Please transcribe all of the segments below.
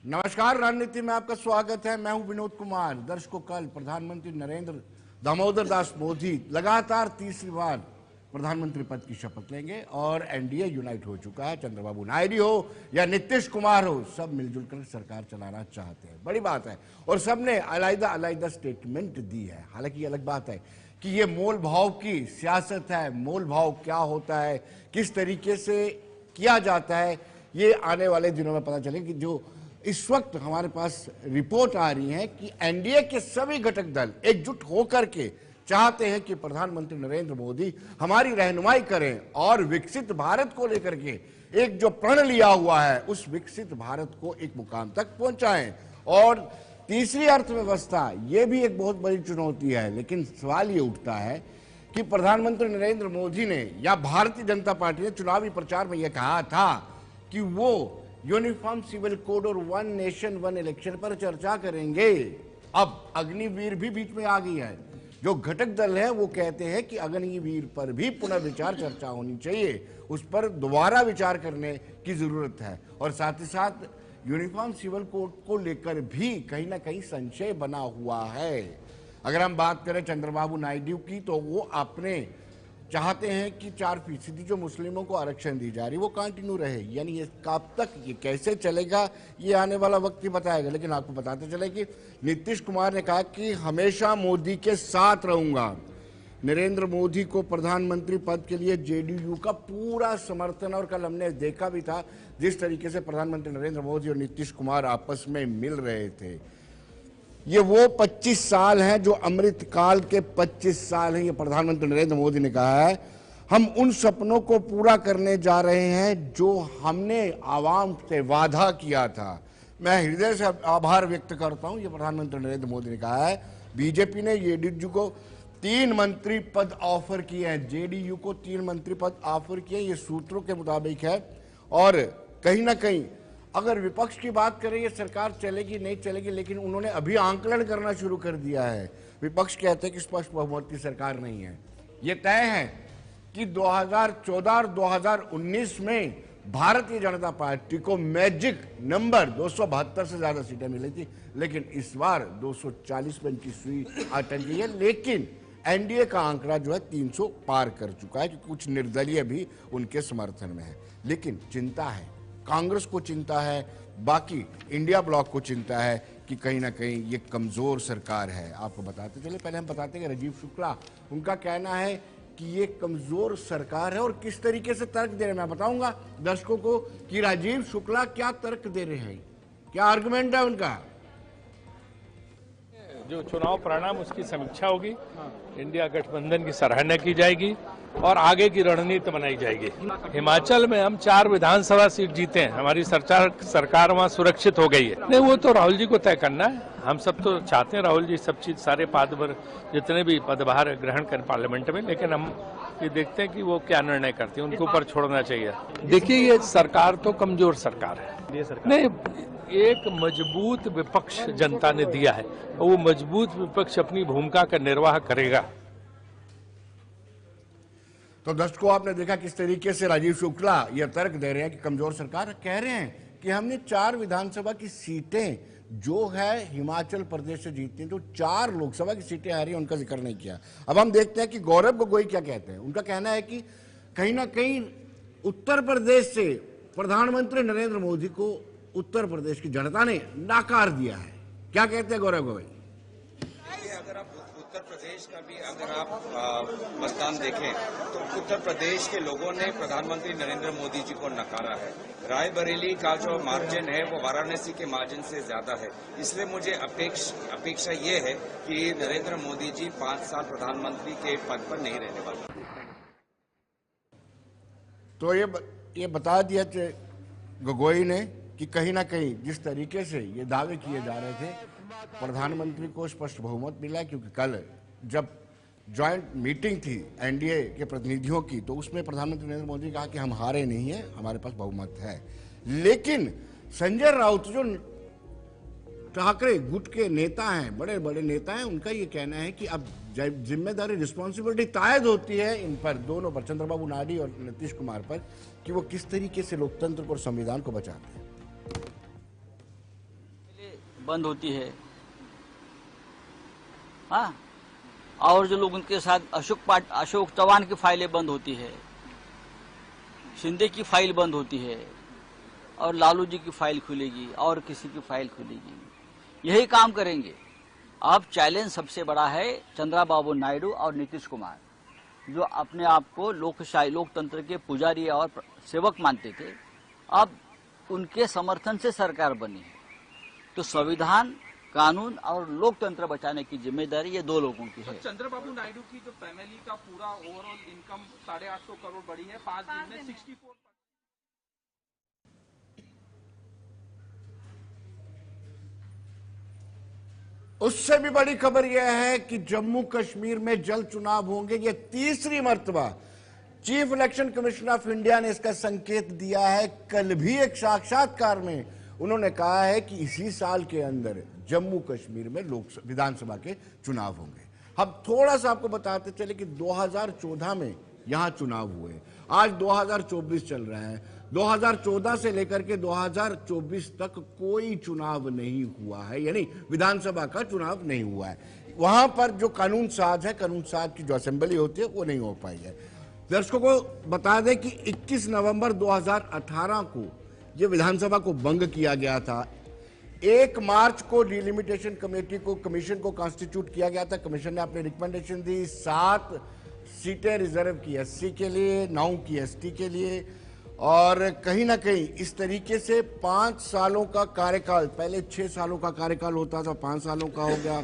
नमस्कार, रणनीति में आपका स्वागत है। मैं हूं विनोद कुमार। दर्शकों, कल प्रधानमंत्री नरेंद्र दामोदर दास मोदी लगातार तीसरी बार प्रधानमंत्री पद की शपथ लेंगे और एनडीए यूनाइट हो चुका है। चंद्रबाबू नायडू हो या नीतीश कुमार हो, सब मिलजुल कर सरकार चलाना चाहते हैं। बड़ी बात है और सबने अलग-अलग स्टेटमेंट दी है। हालांकि अलग बात है कि ये मोल भाव की सियासत है। मोल भाव क्या होता है, किस तरीके से किया जाता है, ये आने वाले दिनों में पता चलेगा। कि जो इस वक्त हमारे पास रिपोर्ट आ रही है कि एनडीए के सभी घटक दल एकजुट होकर के चाहते हैं कि प्रधानमंत्री नरेंद्र मोदी हमारी रहनुमाई करें और विकसित भारत को लेकर के एक जो प्रण लिया हुआ है उस विकसित भारत को एक मुकाम तक पहुंचाएं। और तीसरी अर्थव्यवस्था, ये भी एक बहुत बड़ी चुनौती है। लेकिन सवाल ये उठता है कि प्रधानमंत्री नरेंद्र मोदी ने या भारतीय जनता पार्टी ने चुनावी प्रचार में यह कहा था कि वो यूनिफॉर्म सिविल कोड और वन नेशन वन इलेक्शन पर चर्चा करेंगे। अब अग्निवीर भी बीच में आ गई है। जो घटक दल है वो कहते हैं कि अग्निवीर पर भी पुनर्विचार चर्चा होनी चाहिए, उस पर दोबारा विचार करने की जरूरत है। और साथ ही साथ यूनिफॉर्म सिविल कोड को लेकर भी कहीं ना कहीं संशय बना हुआ है। अगर हम बात करें चंद्रबाबू नायडू की, तो वो अपने चाहते हैं कि 4% जो मुस्लिमों को आरक्षण दी जा रही वो कंटिन्यू रहे। यानी ये कब तक, ये कैसे चलेगा, ये आने वाला वक्त ही बताएगा। लेकिन आपको बताते चले कि नीतीश कुमार ने कहा कि हमेशा मोदी के साथ रहूंगा। नरेंद्र मोदी को प्रधानमंत्री पद के लिए जेडीयू का पूरा समर्थन। और कल हमने देखा भी था जिस तरीके से प्रधानमंत्री नरेंद्र मोदी और नीतीश कुमार आपस में मिल रहे थे। ये वो 25 साल हैं जो अमृत काल के 25 साल हैं। ये प्रधानमंत्री नरेंद्र मोदी ने कहा है, हम उन सपनों को पूरा करने जा रहे हैं जो हमने आवाम से वादा किया था। मैं हृदय से आभार व्यक्त करता हूं, ये प्रधानमंत्री नरेंद्र मोदी ने कहा है। बीजेपी ने जेडीयू को 3 मंत्री पद ऑफर किए हैं। जेडीयू को 3 मंत्री पद ऑफर किए, ये सूत्रों के मुताबिक है। और कहीं ना कहीं अगर विपक्ष की बात करें, ये सरकार चलेगी नहीं चलेगी, लेकिन उन्होंने अभी आंकलन करना शुरू कर दिया है। विपक्ष कहते हैं कि स्पष्ट बहुमत की सरकार नहीं है। ये तय है कि 2014 और 2019 में भारतीय जनता पार्टी को मैजिक नंबर 272 से ज्यादा सीटें मिली थी, लेकिन इस बार 240-25 अटक गई है। लेकिन एनडीए का आंकड़ा जो है 300 पार कर चुका है, क्योंकि कुछ निर्दलीय भी उनके समर्थन में है। लेकिन चिंता है, कांग्रेस को चिंता है, बाकी इंडिया ब्लॉक को चिंता है कि कहीं ना कहीं ये कमजोर सरकार है। आपको बताते चले, पहले हम बताते हैं कि राजीव शुक्ला, उनका कहना है कि ये कमजोर सरकार है। और किस तरीके से तर्क दे रहे हैं मैं बताऊंगा दर्शकों को कि राजीव शुक्ला क्या तर्क दे रहे हैं, क्या आर्गुमेंट है उनका। जो चुनाव परिणाम उसकी समीक्षा होगी, इंडिया गठबंधन की सराहना की जाएगी और आगे की रणनीति बनाई जाएगी। हिमाचल में हम 4 विधानसभा सीट जीते हैं, हमारी सरकार वहाँ सुरक्षित हो गई है। नहीं, वो तो राहुल जी को तय करना है। हम सब तो चाहते हैं राहुल जी सब चीज, सारे पदभार, जितने भी पदभार ग्रहण करें पार्लियामेंट में, लेकिन हम ये देखते हैं कि वो क्या निर्णय करते हैं, उनके ऊपर छोड़ना चाहिए। देखिए, ये सरकार तो कमजोर सरकार है। नहीं, एक मजबूत विपक्ष जनता ने दिया है और वो मजबूत विपक्ष अपनी भूमिका का निर्वाह करेगा। तो दर्शकों, आपने देखा किस तरीके से राजीव शुक्ला यह तर्क दे रहे हैं कि कमजोर सरकार। कह रहे हैं कि हमने 4 विधानसभा की सीटें जो है हिमाचल प्रदेश से जीती, तो 4 लोकसभा की सीटें आ रही हैं, उनका जिक्र नहीं किया। अब हम देखते हैं कि गौरव गोगोई क्या कहते हैं। उनका कहना है कि कहीं ना कहीं उत्तर प्रदेश से प्रधानमंत्री नरेंद्र मोदी को उत्तर प्रदेश की जनता ने नाकार दिया है। क्या कहते हैं गौरव गोगोई? अगर आप उत्तर प्रदेश का भी अगर आप मतदान देखें तो उत्तर प्रदेश के लोगों ने प्रधानमंत्री नरेंद्र मोदी जी को नकारा है। रायबरेली का जो मार्जिन है वो वाराणसी के मार्जिन से ज्यादा है। इसलिए मुझे अपेक्षा ये है कि नरेंद्र मोदी जी 5 साल प्रधानमंत्री के पद पर नहीं रहने वाले। तो ये बता दिया गोगोई ने कि कहीं ना कहीं जिस तरीके से ये दावे किए जा रहे थे, प्रधानमंत्री को स्पष्ट बहुमत मिला। क्योंकि कल जब ज्वाइंट मीटिंग थी एनडीए के प्रतिनिधियों की, तो उसमें प्रधानमंत्री नरेंद्र मोदी ने कहा कि हम हारे नहीं हैं, हमारे पास बहुमत है। लेकिन संजय राउत जो ठाकरे गुट के नेता हैं, बड़े बड़े नेता हैं, उनका ये कहना है कि अब जिम्मेदारी, रिस्पॉन्सिबिलिटी तायद होती है इन पर, दोनों पर, चंद्रबाबू नायडू और नीतीश कुमार पर, कि वो किस तरीके से लोकतंत्र और संविधान को बचाते हैं। बंद होती है। हाँ, और जो लोग उनके साथ अशोक चौहान की फाइलें बंद होती है, शिंदे की फाइल बंद होती है, और लालू जी की फाइल खुलेगी और किसी की फाइल खुलेगी। यही काम करेंगे। अब चैलेंज सबसे बड़ा है चंद्रबाबू नायडू और नीतीश कुमार, जो अपने आप को लोकशाही लोकतंत्र के पुजारी और सेवक मानते थे, अब उनके समर्थन से सरकार बनी है। तो संविधान, कानून और लोकतंत्र बचाने की जिम्मेदारी ये दो लोगों की है। चंद्रबाबू नायडू की जो फैमिली का पूरा ओवरऑल इनकम 850 करोड़ बढ़ी है 5 दिन में 64। उससे भी बड़ी खबर यह है कि जम्मू कश्मीर में जल्द चुनाव होंगे। यह तीसरी मर्तबा chief election commissioner of India ने इसका संकेत दिया है। कल भी एक साक्षात्कार में उन्होंने कहा है कि इसी साल के अंदर जम्मू कश्मीर में विधानसभा के चुनाव होंगे। हम थोड़ा सा आपको बताते चले कि 2014 में यहां चुनाव हुए, आज 2024 चल रहा है। 2014 से लेकर के 2024 तक कोई चुनाव नहीं हुआ है, यानी विधानसभा का चुनाव नहीं हुआ है। वहां पर जो कानून साज है, कानून साज की जो असेंबली होती है वो नहीं हो पाई है। दर्शकों को बता दें कि 21 नवंबर 2018 को ये विधानसभा को भंग किया गया था। 1 मार्च को डिलिमिटेशन कमेटी को कमीशन को कॉन्स्टिट्यूट किया गया था। कमीशन ने अपनी रिकमेंडेशन दी। 7 सीटें रिजर्व की एससी के लिए, 9 की एसटी के लिए, और कहीं ना कहीं इस तरीके से 5 सालों का कार्यकाल, पहले 6 सालों का कार्यकाल होता था, 5 सालों का हो गया।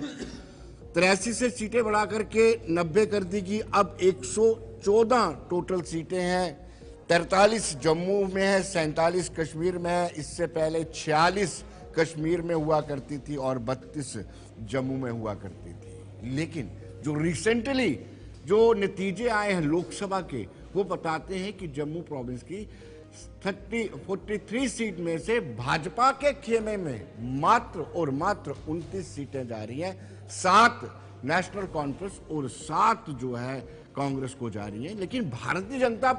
83 से सीटें बढ़ा करके 90 कर दी गई। अब 114 टोटल सीटें हैं। 43 जम्मू में है, 47 कश्मीर में है। इससे पहले 46 कश्मीर में हुआ करती थी और 32 जम्मू में हुआ करती थी। लेकिन जो रिसेंटली जो नतीजे आए हैं लोकसभा के, वो बताते हैं कि जम्मू प्रोविंस की 43 सीट में से भाजपा के खेमे में मात्र और मात्र 29 सीटें जा रही हैं। 7 नेशनल कॉन्फ्रेंस और 7 जो है कांग्रेस को जा रही हैं। लेकिन भारतीय जनता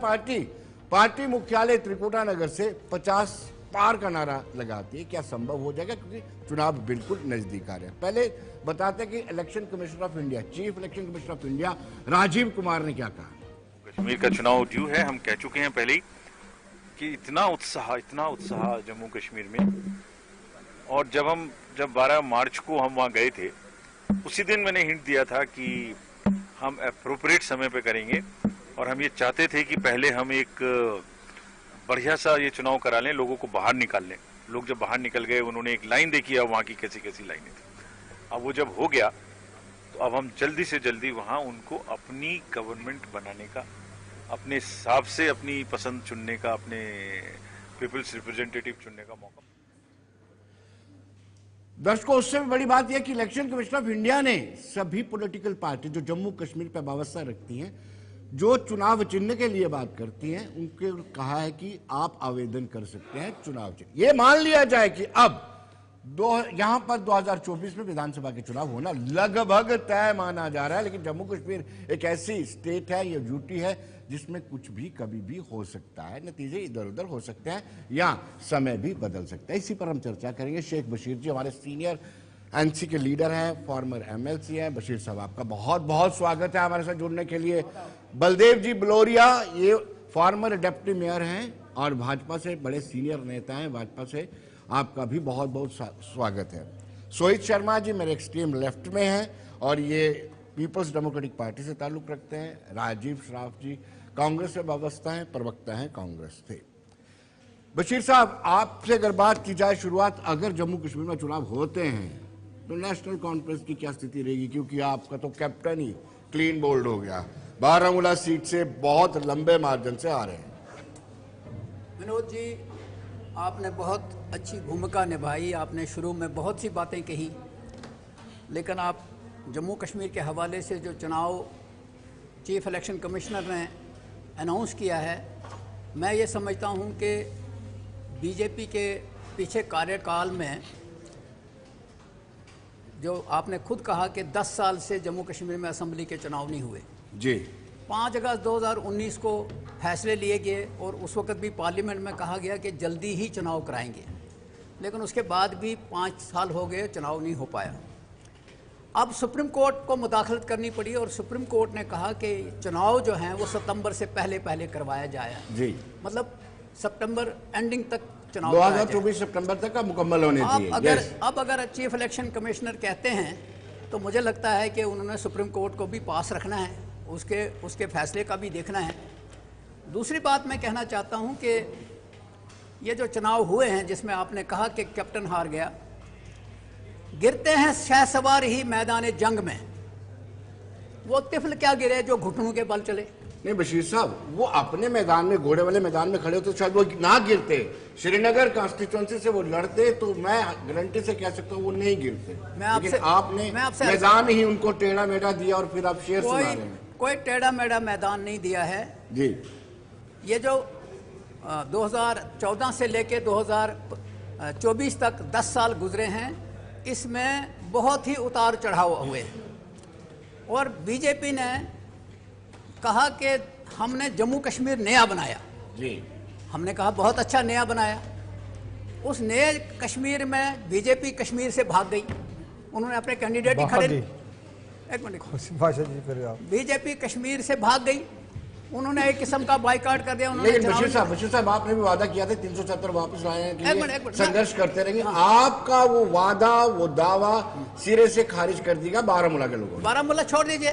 पार्टी मुख्यालय त्रिकुटा नगर से 50 पार का नारा लगाती है। क्या संभव हो जाएगा? क्योंकि चुनाव बिल्कुल नजदीक आ रहे हैं। पहले बताते हैं कि election commissioner of India, chief election commissioner of India Rajiv Kumar ने क्या कहा। कश्मीर का चुनाव ड्यू है, हम कह चुके हैं पहले ही कि इतना उत्साह जम्मू कश्मीर में। और जब 12 मार्च को हम वहाँ गए थे, उसी दिन मैंने हिंट दिया था कि हम एप्रोप्रिएट समय पे करेंगे, और हम ये चाहते थे कि पहले हम एक बढ़िया सा ये चुनाव करा लें, लोगों को बाहर निकाल लें। लोग जब बाहर निकल गए, उन्होंने एक लाइन देखी है वहाँ की कैसी लाइनें थी। अब वो जब हो गया तो अब हम जल्दी से जल्दी वहाँ उनको अपनी गवर्नमेंट बनाने का, अपने हिसाब से अपनी पसंद चुनने का, अपने पीपल्स रिप्रेजेंटेटिव चुनने का मौका। दर्शकों, उससे भी बड़ी बात यह कि इलेक्शन कमिश्नर ऑफ इंडिया ने सभी पॉलिटिकल पार्टी जो जम्मू कश्मीर पर वाबस्ता रखती हैं, जो चुनाव चिन्ह के लिए बात करती हैं, उनके कहा है कि आप आवेदन कर सकते हैं चुनाव चिन्ह। ये मान लिया जाए कि अब यहां पर 2024 में विधानसभा के चुनाव होना लगभग तय माना जा रहा है। लेकिन जम्मू कश्मीर एक ऐसी स्टेट है, ये यूटी है, जिसमें कुछ भी कभी भी हो सकता है। नतीजे इधर उधर हो सकते हैं या समय भी बदल सकता है। इसी पर हम चर्चा करेंगे। शेख बशीर जी हमारे सीनियर एनसी के लीडर हैं, फॉर्मर एमएलसी हैं। बशीर साहब, आपका बहुत बहुत स्वागत है हमारे साथ जुड़ने के लिए। बलदेव जी बलोरिया, ये फॉर्मर डिप्टी मेयर हैं और भाजपा से बड़े सीनियर नेता हैं। भाजपा से आपका भी बहुत बहुत स्वागत है। सोहित शर्मा जी मेरे एक्सट्रीम लेफ्ट में हैं और ये पीपल्स डेमोक्रेटिक पार्टी से ताल्लुक रखते हैं। राजीव श्राफ जी कांग्रेस से वाबस्ता हैं, प्रवक्ता हैं कांग्रेस से। बशीर साहब, आपसे अगर बात की जाए शुरुआत, अगर जम्मू कश्मीर में चुनाव होते हैं तो नेशनल कॉन्फ्रेंस की क्या स्थिति रहेगी? क्योंकि आपका तो कैप्टन ही क्लीन बोल्ड हो गया, बारामूला सीट से बहुत लंबे मार्जिन से आ रहे हैं। विनोद जी, आपने बहुत अच्छी भूमिका निभाई। आपने शुरू में बहुत सी बातें कही, लेकिन आप जम्मू कश्मीर के हवाले से जो चुनाव चीफ इलेक्शन कमिश्नर ने अनाउंस किया है, मैं ये समझता हूँ कि बीजेपी के पीछे कार्यकाल में, जो आपने खुद कहा कि 10 साल से जम्मू कश्मीर में असेंबली के चुनाव नहीं हुए जी। 5 अगस्त 2019 को फैसले लिए गए और उस वक्त भी पार्लियामेंट में कहा गया कि जल्दी ही चुनाव कराएंगे। लेकिन उसके बाद भी 5 साल हो गए, चुनाव नहीं हो पाया। अब सुप्रीम कोर्ट को मुदाखलत करनी पड़ी और सुप्रीम कोर्ट ने कहा कि चुनाव जो हैं वो सितंबर से पहले करवाया जाए जी, मतलब सितंबर एंडिंग तक चुनाव 2024 सितंबर तक का मुकम्मल होने चाहिए। अब अगर चीफ इलेक्शन कमिश्नर कहते हैं तो मुझे लगता है कि उन्होंने सुप्रीम कोर्ट को भी पास रखना है, उसके फैसले का भी देखना है। दूसरी बात मैं कहना चाहता हूं कि ये जो चुनाव हुए हैं जिसमें आपने कहा कि कैप्टन हार गया, गिरते हैं शहसवार ही मैदान जंग में, वो तिफल क्या गिरे जो घुटनों के बल चले। नहीं बशीर साहब, वो अपने मैदान में, घोड़े वाले मैदान में खड़े होते शायद वो ना गिरते। श्रीनगर कॉन्स्टिट्यूंसी से वो लड़ते तो मैं गारंटी से कह सकता हूँ वो नहीं गिरते। लेकिन आपने मैदान ही उनको टेढ़ा मेढ़ा दिया और फिर आप शेर सुना रहे हैं। कोई टेढ़ा मेढ़ा मैदान नहीं दिया है जी। ये जो 2014 से लेके 2024 तक 10 साल गुजरे हैं, इसमें बहुत ही उतार चढ़ाव हुए और बीजेपी ने कहा कि हमने जम्मू कश्मीर नया बनाया जी। हमने कहा बहुत अच्छा नया बनाया। उस नए कश्मीर में बीजेपी कश्मीर से भाग गई, उन्होंने अपने कैंडिडेट ही खड़े, एक मिनट, बीजेपी कश्मीर से भाग गई, उन्होंने एक किस्म का बाइकाट कर दिया। लेकिन बशीर साहब आपने भी वादा किया था 370 वापस लाने के लिए संघर्ष करते रहेंगे। आपका वो वादा, वो दावा सिरे से खारिज कर दिया बारामूला के लोगों। बारामूला छोड़ दीजिए,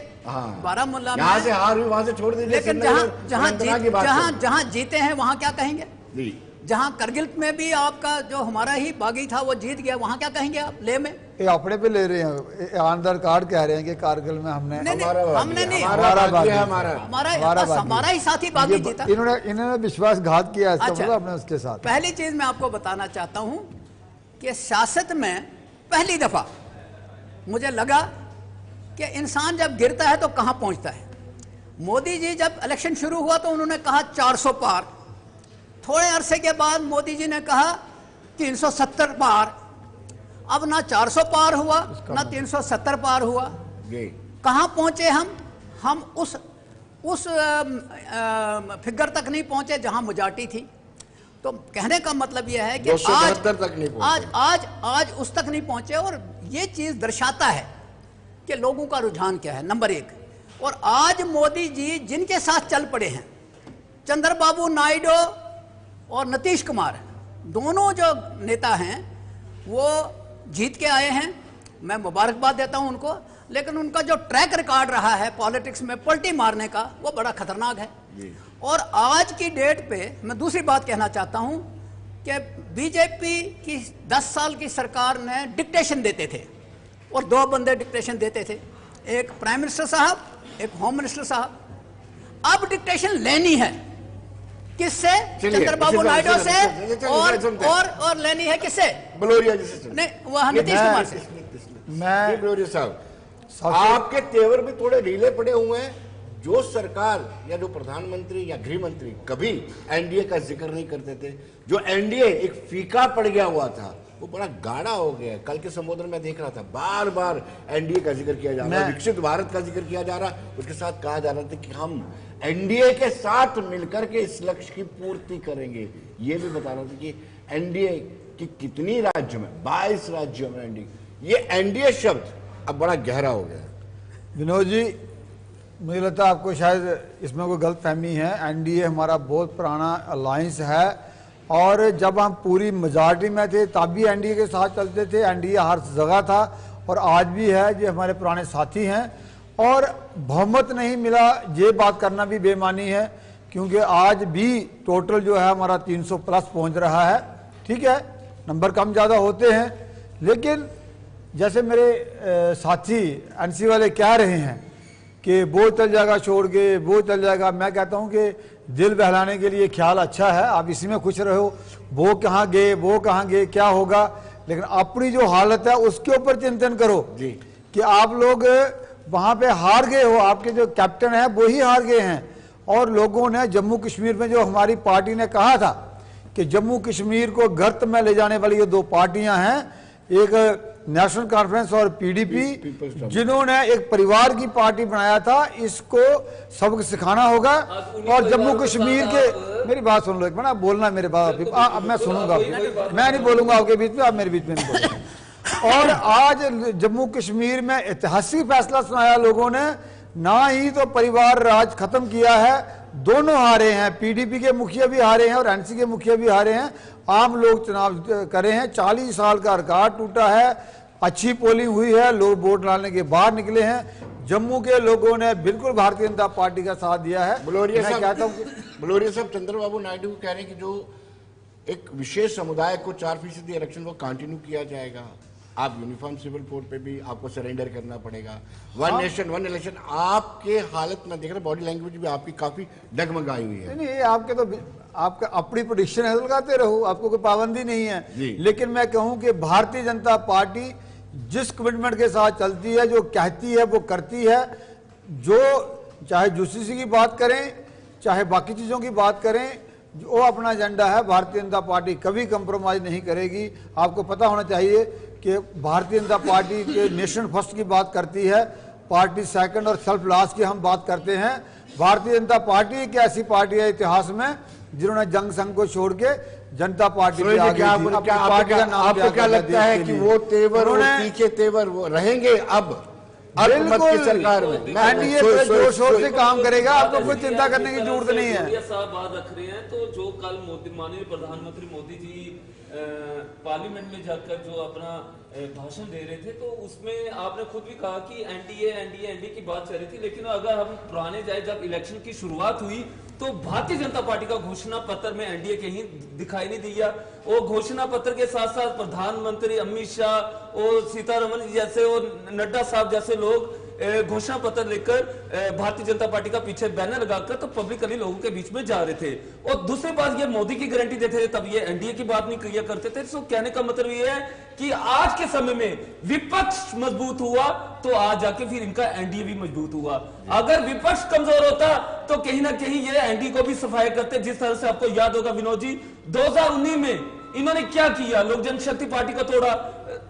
बारामूला यहाँ से हार हुई, वहां से छोड़ दीजिए, लेकिन जहाँ जीते हैं वहाँ क्या कहेंगे? जहाँ करगिल में भी आपका जो हमारा ही बागी था वो जीत गया, वहाँ क्या कहेंगे आप? ले में ये अपने पे ले रहे हैं, ईमानदार कार्ड कह रहे हैं कि कारगिल में हमने हमारा ही साथी बागी जीता। इन्होंने विश्वासघात किया, आपने उसके साथ। पहली चीज मैं आपको बताना चाहता हूँ कि सियासत में पहली दफा मुझे लगा कि इंसान जब गिरता है तो कहाँ पहुंचता है। मोदी जी जब इलेक्शन शुरू हुआ तो उन्होंने कहा 400 पार, थोड़े अरसे के बाद मोदी जी ने कहा 370 पार। अब ना 400 पार हुआ ना 370 पार हुआ, कहां पहुंचे हम उस फिगर तक नहीं पहुंचे जहां मेजॉरिटी थी। तो कहने का मतलब यह है कि आज उस तक नहीं पहुंचे और ये चीज दर्शाता है कि लोगों का रुझान क्या है, नंबर 1। और आज मोदी जी जिनके साथ चल पड़े हैं, चंद्रबाबू नायडू और नीतीश कुमार, दोनों जो नेता हैं वो जीत के आए हैं, मैं मुबारकबाद देता हूं उनको। लेकिन उनका जो ट्रैक रिकॉर्ड रहा है पॉलिटिक्स में पलटी मारने का, वो बड़ा खतरनाक है। और आज की डेट पे मैं दूसरी बात कहना चाहता हूं कि बीजेपी की 10 साल की सरकार ने डिक्टेशन देते थे और 2 बंदे डिक्टेशन देते थे, एक प्राइम मिनिस्टर साहब, एक होम मिनिस्टर साहब। अब डिक्टेशन लेनी है किससे? चंद्रबाबू नायडू से और लेनी है किससे? बलोरिया जी से नहीं, वह नीतीश कुमार से। मैं बलोरिया साहब, आपके तेवर भी थोड़े ढीले पड़े हुए हैं। जो सरकार या जो प्रधानमंत्री या गृह मंत्री कभी एनडीए का जिक्र नहीं करते थे, जो एनडीए एक फीका पड़ गया हुआ था, वो बड़ा गाढ़ा हो गया। कल के संबोधन में देख रहा था, बार बार एनडीए का जिक्र किया जा रहा, विकसित भारत का जिक्र किया जा रहा, उसके साथ कहा जा रहा था कि हम एनडीए के साथ मिलकर के इस लक्ष्य की पूर्ति करेंगे। ये भी बता रहा था कि एनडीए की कितनी राज्यों में, 22 राज्यों में एनडीए, ये एनडीए शब्द अब बड़ा गहरा हो गया। विनोद जी, मुझे लगता है आपको शायद इसमें कोई गलतफहमी है। एनडीए हमारा बहुत पुराना अलायंस है और जब हम पूरी मेजॉरिटी में थे तब भी एनडीए के साथ चलते थे। एनडीए हर जगह था और आज भी है, जो हमारे पुराने साथी हैं। और बहुमत नहीं मिला, ये बात करना भी बेमानी है, क्योंकि आज भी टोटल जो है हमारा 300 प्लस पहुंच रहा है। ठीक है, नंबर कम ज़्यादा होते हैं, लेकिन जैसे मेरे साथी एनसी वाले कह रहे हैं कि वो चल जाएगा छोड़ के, वो चल जाएगा, मैं कहता हूं कि दिल बहलाने के लिए ख्याल अच्छा है, आप इसी में खुश रहो। वो कहाँ गए, वो कहाँ गए, क्या होगा, लेकिन अपनी जो हालत है उसके ऊपर चिंतन करो जी। कि आप लोग वहां पे हार गए हो, आपके जो कैप्टन है वो ही हार गए हैं। और लोगों ने जम्मू कश्मीर में, जो हमारी पार्टी ने कहा था कि जम्मू कश्मीर को गर्त में ले जाने वाली ये 2 पार्टियां हैं, एक नेशनल कॉन्फ्रेंस और पीडीपी, जिन्होंने एक परिवार की पार्टी बनाया था, इसको सबक सिखाना होगा। और जम्मू कश्मीर के, मेरी बात सुन लो एक मिनट, आप बोलना मेरे बात, अब मैं सुनूंगा, मैं नहीं बोलूंगा आपके बीच में, आप मेरे बीच में नहीं बोलूंगा। और आज जम्मू कश्मीर में ऐतिहासिक फैसला सुनाया लोगों ने, ना ही तो परिवार राज खत्म किया है, दोनों हारे हैं, पीडीपी के मुखिया भी हारे हैं और एनसी के मुखिया भी हारे हैं। आम लोग चुनाव करे हैं, 40 साल का रिकॉर्ड टूटा है, अच्छी पोलिंग हुई है, लोग वोट डालने के बाहर निकले हैं। जम्मू के लोगों ने बिल्कुल भारतीय जनता पार्टी का साथ दिया है। बलोरिया साहब चंद्रबाबू नायडू कह रहे हैं कि जो एक विशेष समुदाय को 4% इलेक्शन को कंटिन्यू किया जाएगा, आप यूनिफॉर्म सिविल कोड पे भी आपको सरेंडर करना पड़ेगा, वन नेशन वन इलेक्शन। आपके हालत में देख रहे, बॉडी लैंग्वेज भी आपकी काफी डगमगाई हुई है। नहीं, आपके तो आपका अपनी प्रेडिक्शन है, लगाते रहो, आपको कोई पाबंदी नहीं है। लेकिन मैं कहूं कि भारतीय जनता पार्टी जिस कमिटमेंट के साथ चलती है, जो कहती है वो करती है। जो चाहे यूसीसी की बात करें, चाहे बाकी चीजों की बात करें, जो अपना एजेंडा है, भारतीय जनता पार्टी कभी कंप्रोमाइज नहीं करेगी। आपको पता होना चाहिए कि भारतीय जनता पार्टी के नेशन फर्स्ट की बात करती है, पार्टी सेकंड और सेल्फ लॉस की हम बात करते हैं। भारतीय जनता पार्टी एक ऐसी पार्टी है इतिहास में जिन्होंने जंग संघ को छोड़ के जनता पार्टी पे आ गई थी। आपको क्या लगता है कि वो तेवर और तीखे तेवर वो रहेंगे अब की सरकार में? एनडीए जोर शोर से काम करेगा, आपको कोई चिंता करने की जरूरत नहीं है। साहब बात रख रहे हैं, तो जो कल माननीय प्रधानमंत्री मोदी जी पार्लियामेंट में जाकर जो अपना भाषण दे रहे थे, तो उसमें आपने खुद भी कहा कि एनडीए की बात चल रही थी। लेकिन अगर हम पुराने जाए, जब इलेक्शन की शुरुआत हुई तो भारतीय जनता पार्टी का घोषणा पत्र में एनडीए कहीं दिखाई नहीं दिया। वो घोषणा पत्र के साथ साथ प्रधानमंत्री अमित शाह और सीतारमण जैसे और नड्डा साहब जैसे लोग घोषणा पत्र लेकर भारतीय जनता पार्टी का पीछे बैनर लगाकर तो पब्लिकली लोगों के बीच में जा रहे थे। और दूसरी बात, ये मोदी की गारंटी देते थे, तब ये एनडीए की बात नहीं किया करते थे। तो कहने का मतलब ये है कि आज के समय में विपक्ष मजबूत हुआ तो आज जाके फिर इनका एनडीए भी मजबूत हुआ। अगर विपक्ष कमजोर होता तो कहीं ना कहीं ये एनडीए को भी सफाया करते। जिस तरह से आपको याद होगा विनोद जी, 2019 में इन्होंने क्या किया, लोक जनशक्ति पार्टी को तोड़ा,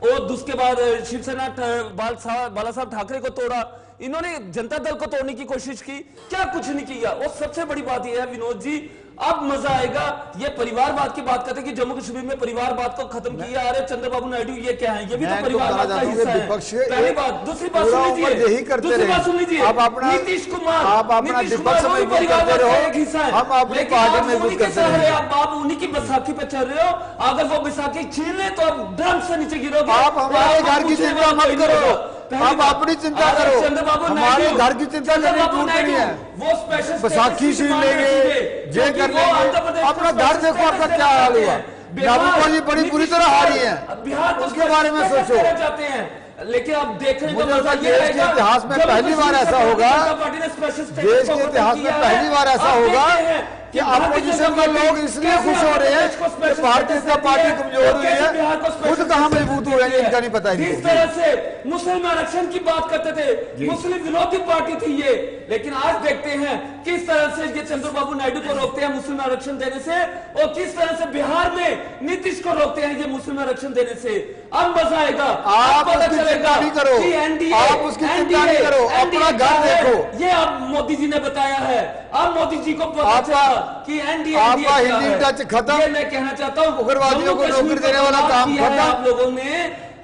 और उसके बाद शिवसेना बाला साहब ठाकरे को तोड़ा, इन्होंने जनता दल को तोड़ने की कोशिश की, क्या कुछ नहीं किया। और सबसे बड़ी बात यह है विनोद जी, अब मजा आएगा। ये परिवारवाद की बात करते हैं कि जम्मू कश्मीर में परिवारवाद को खत्म किया। अरे चंद्रबाबू नायडू ये क्या है, ये भी तो परिवारवाद का हिस्सा है। पहली बात। दूसरी बात सुन लीजिए, आप अपना नीतीश कुमार परिवारवाद का एक हिस्सा है। हम अपनी पार्टी में कुछ करते हैं, आप उन्हीं की बैसाखी पे चल रहे हो। अगर वो बैसाखी छीन ले तो आप ड्रम से नीचे गिरोगे। आप हमारे घर की चिंता मत करो, आप अपनी चिंता करो, हमारे घर की चिंता करने की जरूरत नहीं है। वो स्पेशल बैसाखी छीन लेंगे, ये कर लेंगे, अपना घर देखो आपका क्या हाल हुआ। महबूबा जी बड़ी बुरी तरह हारी है, उसके बारे में सोचो। लेकिन अब देखने को देश के इतिहास में पहली बार ऐसा होगा, देश के इतिहास में पहली बार ऐसा होगा कि अपोजिशन के लोग इसलिए खुश हो रहे हैं कि भारतीय जनता पार्टी कमजोर हुई है, खुद कहाँ मजबूत हुए हैं इनका नहीं पता। इस तरह से मुस्लिम आरक्षण की बात करते थे, मुस्लिम विरोधी पार्टी थी ये, लेकिन आज देखते हैं किस तरह से ये चंद्रबाबू नायडू को रोकते हैं मुस्लिम आरक्षण देने से, और किस तरह से बिहार में नीतीश को रोकते हैं ये मुस्लिम आरक्षण देने से। अब मजा आएगा। आप उसकी चिंता नहीं करो, आप उसकी चिंता नहीं करो, अपना घर देखो। ये अब मोदी जी ने बताया है, अब मोदी जी को पता चला कि एनडीए आपका हिंदी टच खत्म। ये मैं कहना चाहता हूँ, उग्रवादियों को नौकरी देने वाला काम खत्म। आप लोगों ने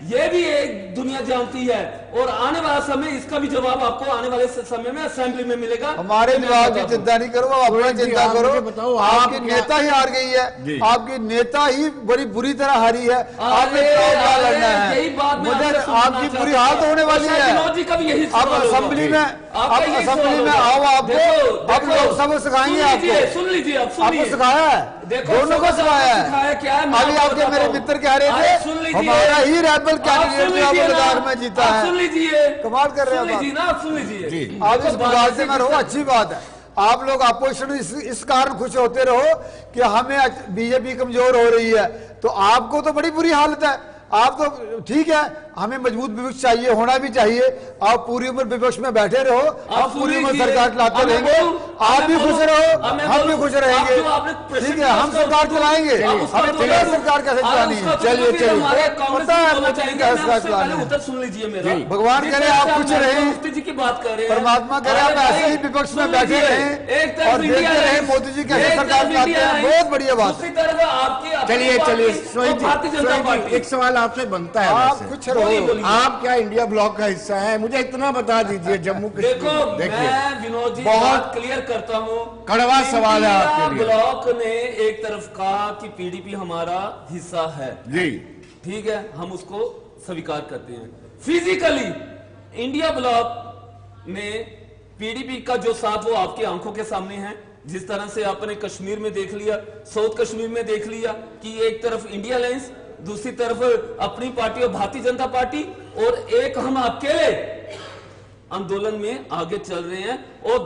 ये भी एक दुनिया जानती है, और आने वाला समय इसका भी जवाब आपको आने वाले समय में असेंबली में मिलेगा। हमारे जवाब की चिंता नहीं करो, अपना चिंता करो। आपकी नेता ही हार गई है, आपकी नेता ही बड़ी बुरी तरह हारी है, आपने चुनाव लड़ना है। यही बात मुझे आपकी बुरी हालत होने वाली है। अब असेंबली में आओ, आपको अब लोग सब सिखाएंगे, आपको सुन लीजिए, आपको सिखाया है, दोनों को सिखाया है। अभी आपके मेरे मित्र कह रहे थे हमारा ही रेबल कैंडिडेट लद्दाख में जीता है, कमाल कर रहे हैं आप। इस गुजारिश में रहो, अच्छी बात है। आप लोग अपोजिशन इस कारण खुश होते रहो कि हमें बीजेपी कमजोर हो रही है, तो आपको तो बड़ी बुरी हालत है। आप तो ठीक है, हमें मजबूत विपक्ष चाहिए, होना भी चाहिए। आप पूरी उम्र विपक्ष में बैठे रहो, हम पूरी उम्र सरकार चलाते रहेंगे, आप भी खुश रहो, हम भी खुश रहेंगे, ठीक है। हम सरकार चलाएंगे, हमें पता है सरकार कैसे चलानी है। चलिए चलिए, पता है मोदी जी कैसे सरकार चलानी है। उत्तर सुन लीजिए मेरा। भगवान करे आप कुछ रहे, मुफ्ती जी की बात कर रहे हैं, परमात्मा करे आप ऐसे ही विपक्ष में बैठे रहें और देखते रहे मोदी जी कैसे सरकार चलाते हैं। बहुत बढ़िया बात है। चलिए चलिए सोहित जी, एक सवाल आपसे बनता है। आप कुछ रहो, आप क्या इंडिया ब्लॉक का हिस्सा है? मुझे इतना बता दीजिए। जम्मू कश्मीर, देखो देखिए मैं विनोद जी बहुत बहुत क्लियर करता हूँ, कड़वा सवाल है आपके लिए। ब्लॉक ने एक तरफ कहा कि पीडीपी हमारा हिस्सा है जी, ठीक है, हम उसको स्वीकार करते हैं। फिजिकली इंडिया ब्लॉक ने पीडीपी का जो साथ वो आपकी आंखों के सामने है। जिस तरह से आपने कश्मीर में देख लिया, साउथ कश्मीर में देख लिया कि एक तरफ इंडिया अलायंस, दूसरी तरफ अपनी पार्टी और भारतीय जनता पार्टी, और एक हम अकेले आंदोलन में आगे चल रहे हैं। और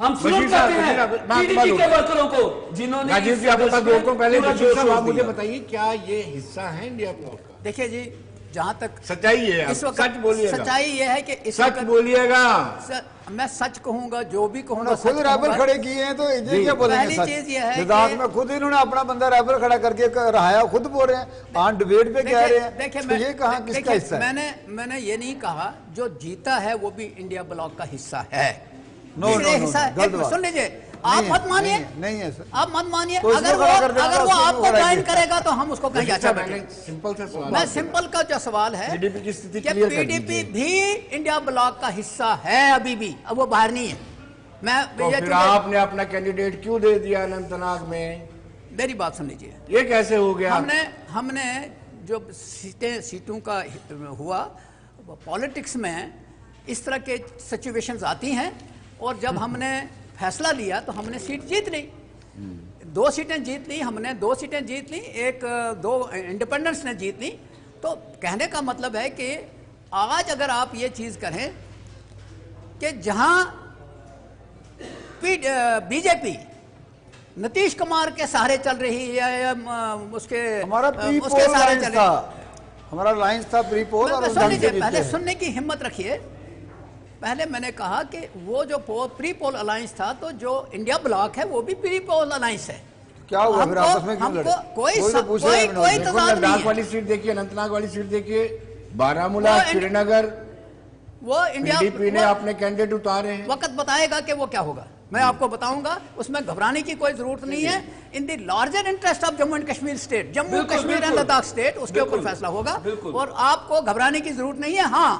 हम सलूट करते हैं पीडीपी के वर्करों को जिन्होंने राजीव जी आपके पास दो पहले आप मुझे बताइए, क्या ये हिस्सा है इंडिया ब्लॉक का? देखिए जी, जहां तक सच्चाई है, इस वक्त सच बोलिएगा। सच्चाई ये है कि इस सच वक्त बोलिएगा। मैं सच कहूंगा, जो भी कहूंगा खुद सच रैबर कहूंगा। खड़े किए हैं, तो ये क्या बोलेंगे? पहली चीज ये है लद्दाख कि- में खुद इन्होंने अपना बंदा रैबर खड़ा करके रहाया, खुद बोल रहे हैं, ऑन डिबेट पे कह रहे हैं। देखिए तो ये कहाँ किसका हिस्सा है? मैंने ये नहीं कहा जो जीता है वो भी इंडिया ब्लॉक का हिस्सा है। नो, इसलिए नो, नो, हिस्सा है। गलत एक बात। सुन लीजिए, नहीं आप है, मत मानिए, नहीं है सर। आप मत मानिए। तो इसको खड़ा कर देना, अगर वो उसको आपको खड़ा ज्वाइन कीजिए। करेगा तो हम उसको कहेंगे अच्छा मैंने बैठे। सिंपल सा सवाल, मैं सिंपल का जो सवाल है पीडीपी की स्थिति कि क्लियर कर पीडीपी दीजिए। भी इंडिया ब्लॉक का हिस्सा है अभी भी, अब वो बाहर नहीं है। मैं तो फिर आपने अपना कैंडिडेट क्यों दे दिया अनंतनाग में? मेरी बात सुन लीजिए। ये कैसे हो गया? हमने जो सीटों का हुआ, पॉलिटिक्स में इस तरह के सिचुएशंस आती हैं, और जब हमने फैसला लिया तो हमने सीट जीत ली। 2 सीटें जीत ली हमने, 2 सीटें जीत ली, एक 2 इंडिपेंडेंस ने जीत ली। तो कहने का मतलब है कि आज अगर आप ये चीज करें कि जहां बीजेपी नीतीश कुमार के सहारे चल रही है, उसके हमारा प्री उसके पोल सहारे लाइन्स चल था, रही। हमारा लाइन्स था प्री पोल, और सुन लीजिए, पहले सुनने की हिम्मत रखिए। पहले मैंने कहा कि वो जो प्री पोल अलायंस था, तो जो इंडिया ब्लॉक है वो भी प्री पोल अलायंस है। क्या हुआ फिर आपस में क्यों हमको लड़े? कोई तो पूछ रहे हैं विनोद जी। देखो, तजाद नहीं लद्दाख है। वाली सीट देखिए, अनंतनाग वाली सीट देखिए, बारामूला, वो श्रीनगर, वो इंडिया पीडीपी ने अपने कैंडिडेट उतारे हैं। वक्त बताएगा कि वो क्या होगा, मैं आपको बताऊंगा। उसमें घबराने की कोई जरूरत नहीं है। In the larger interest of Jammu and Kashmir state, Jammu Kashmir and Ladakh state, उसके ऊपर फैसला होगा और आपको घबराने की जरूरत नहीं है। हाँ,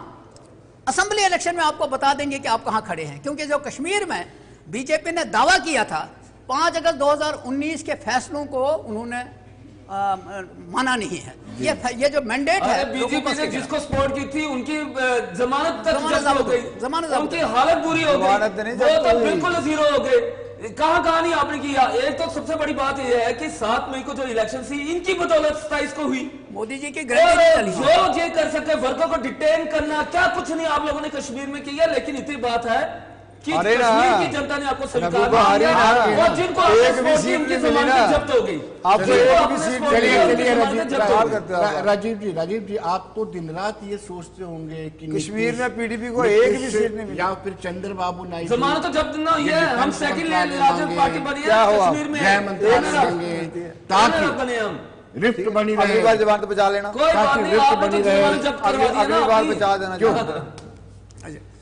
असेंबली इलेक्शन में आपको बता देंगे कि आप कहां खड़े हैं, क्योंकि जो कश्मीर में बीजेपी ने दावा किया था 5 अगस्त 2019 के फैसलों को उन्होंने माना नहीं है। ये जो मैंडेट है, बीजेपी ने जिसको सपोर्ट की थी उनकी जमानत तक जमानत जब्त हो गई, जमानत उनकी हालत बुरी हो जमानत गई, नहीं वो जब्त तो हुई। बिल्कुल जीरो हो गए। कहाँ नहीं आपने किया। एक तो सबसे बड़ी बात यह है कि 7 मई को जो इलेक्शन थी इनकी बदौलत 27 को हुई। मोदी जी की और गारंटी चली है। जो ये कर सके वर्गों को डिटेन करना, क्या कुछ नहीं आप लोगों ने कश्मीर में किया। लेकिन इतनी बात है कि अरे ना, कश्मीर की जनता ने आपको स्वीकार महबूबा हरी किया ना, और जिनको एक भी सीट उनकी नहीं मिली जमानत ना। जब्त हो गई। आपको जिनको एक भी आपने सीट सपोर्ट चलिए किया, उनकी चलिए जमानत जब्त हो गई। राजीव जी, आप तो दिन रात ये सोचते होंगे कि कश्मीर नीतीश- में पीडीपी को एक भी सीट नहीं मिली। या फिर चंद्रबाबू नायडू जमानत तो जब्त ना हुई है। हम डिफेंस सेकंड मंत्रालय लार्जेस्ट मांगे, पार्टी बनी है क्या हुआ? कश्मीर में। गृह मंत्रालय मांगे, ताकि बने हम। रिफ्ट बनी अगली रहे। बार जबान तो बचा लेना, कोई बात ताकि नहीं, रिफ्ट आपने बनी तो रहे। जमानत जब्त करवा दिया अगली ना बार अपनी। बचा देना। क्यों? जबान।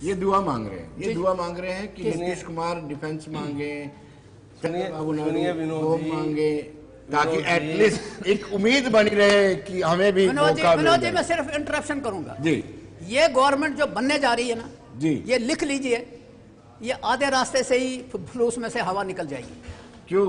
ये दुआ मांग रहे हैं, ये दुआ मांग रहे हैं कि नीतीश कुमार डिफेंस मांगे, चंद्रबाबू नायडू होम मांगे, ताकि एटलीस्ट एक उम्मीद बनी रहे कि हमें भी विनोद जी, मौका विनोद जी, मिल मैं जाए। सिर्फ इंटरप्शन करूंगा जी ये गवर्नमेंट जो बनने जा रही है ना जी, ये लिख लीजिए, ये आधे रास्ते से ही फ्लूस में से हवा निकल जाएगी। क्यों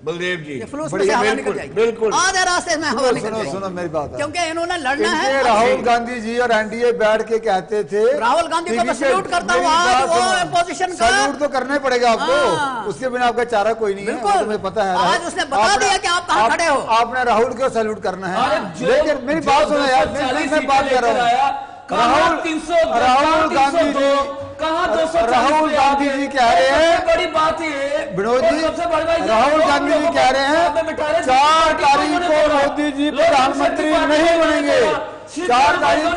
बलदेव जी? ये फ्लूस में से बढ़िया, हवा बिल्कुल, निकल जाएगी, बिल्कुल। आधे रास्ते में हवा निकल सुनो जाएगी। सुनो मेरी बात है। क्योंकि इन्होंने लड़ना इनके है। राहुल गांधी जी और एनडीए बैठ के कहते थे, राहुल गांधी को मैं सल्यूट करता हूं आज, वो अपोजिशन का। सल्यूट तो करना ही पड़ेगा हाँ। आपको, उसके बिना आपका चारा कोई नहीं है, बिल्कुल। वो तुम्हें पता है। आज उसने बता दिया कि आप कहां खड़े हो। आपने राहुल को सैल्यूट करना अरे है। जो- लेकिन मेरी जो बात सुनो यार, 240 मैं बात कर रहा हूँ। राहुल 302, राहुल गांधी जी, कहाँ 240 राहुल पे गांधी आगे? जी कह रहे हैं, सबसे बड़ी बात ये विनोद और जी, सबसे बड़ी बात ये, राहुल गांधी जी कह रहे हैं 4 तारीख को मोदी जी प्रधानमंत्री नहीं बनेंगे। 4 तारीख को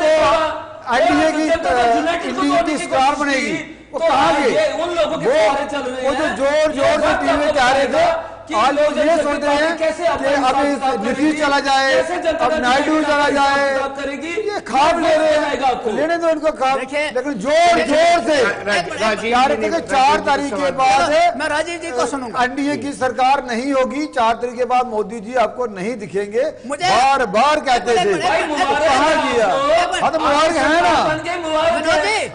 एनडीए की सरकार बनेगी, वो कहाँ गए? उन लोगों के सहारे चल रहे हैं, वो जो जोर जोर से टीम में कह रहे थे, आज लोग ये सोच रहे हैं कि अब नीतीश चला जाए, अब नायडू चला जाए, ये खाब ले रहे हैं, लेने दो इनको खाब। लेकिन जोर जोर से 4 तारीख के बाद मैं राजीव जी को सुनूंगा। एनडीए की सरकार नहीं होगी, 4 तारीख के बाद मोदी जी आपको नहीं दिखेंगे, बार बार कहते थे, कहाँ किया? हाँ तो मुबारक है ना,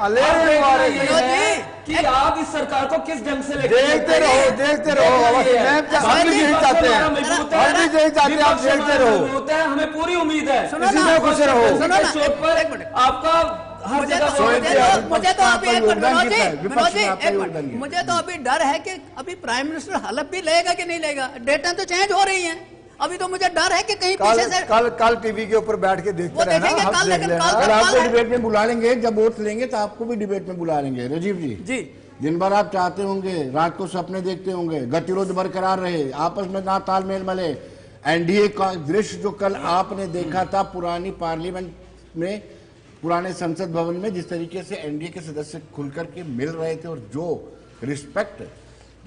ले रहे मुबारक कि आप इस सरकार को किस ढंग से देखते रहो, देखते रहो, हम भी यही चाहते हैं, हम भी यही चाहते हैं, आप देखते रहो, हमें पूरी उम्मीद है, इसी में खुश रहो। आपका मुझे तो अभी डर है कि अभी प्राइम मिनिस्टर हलफ भी लेगा कि नहीं लेगा। डेटा तो चेंज हो रही हैं, अभी तो मुझे डर है कि कहीं पीछे से कल टीवी के ऊपर बैठ के देखते रहना, कल आपको डिबेट में बुला लेंगे, जब वोट लेंगे तो आपको भी डिबेट में बुला लेंगे। राजीव जी, दिन भर आप चाहते होंगे, रात को सपने देखते होंगे, गतिरोध बरकरार रहे, आपस में ना तालमेल मिले, एनडीए का दृश्य जो कल आपने देखा था पुरानी पार्लियामेंट में, पुराने संसद भवन में, जिस तरीके से एनडीए के सदस्य खुलकर के मिल रहे थे और जो रिस्पेक्ट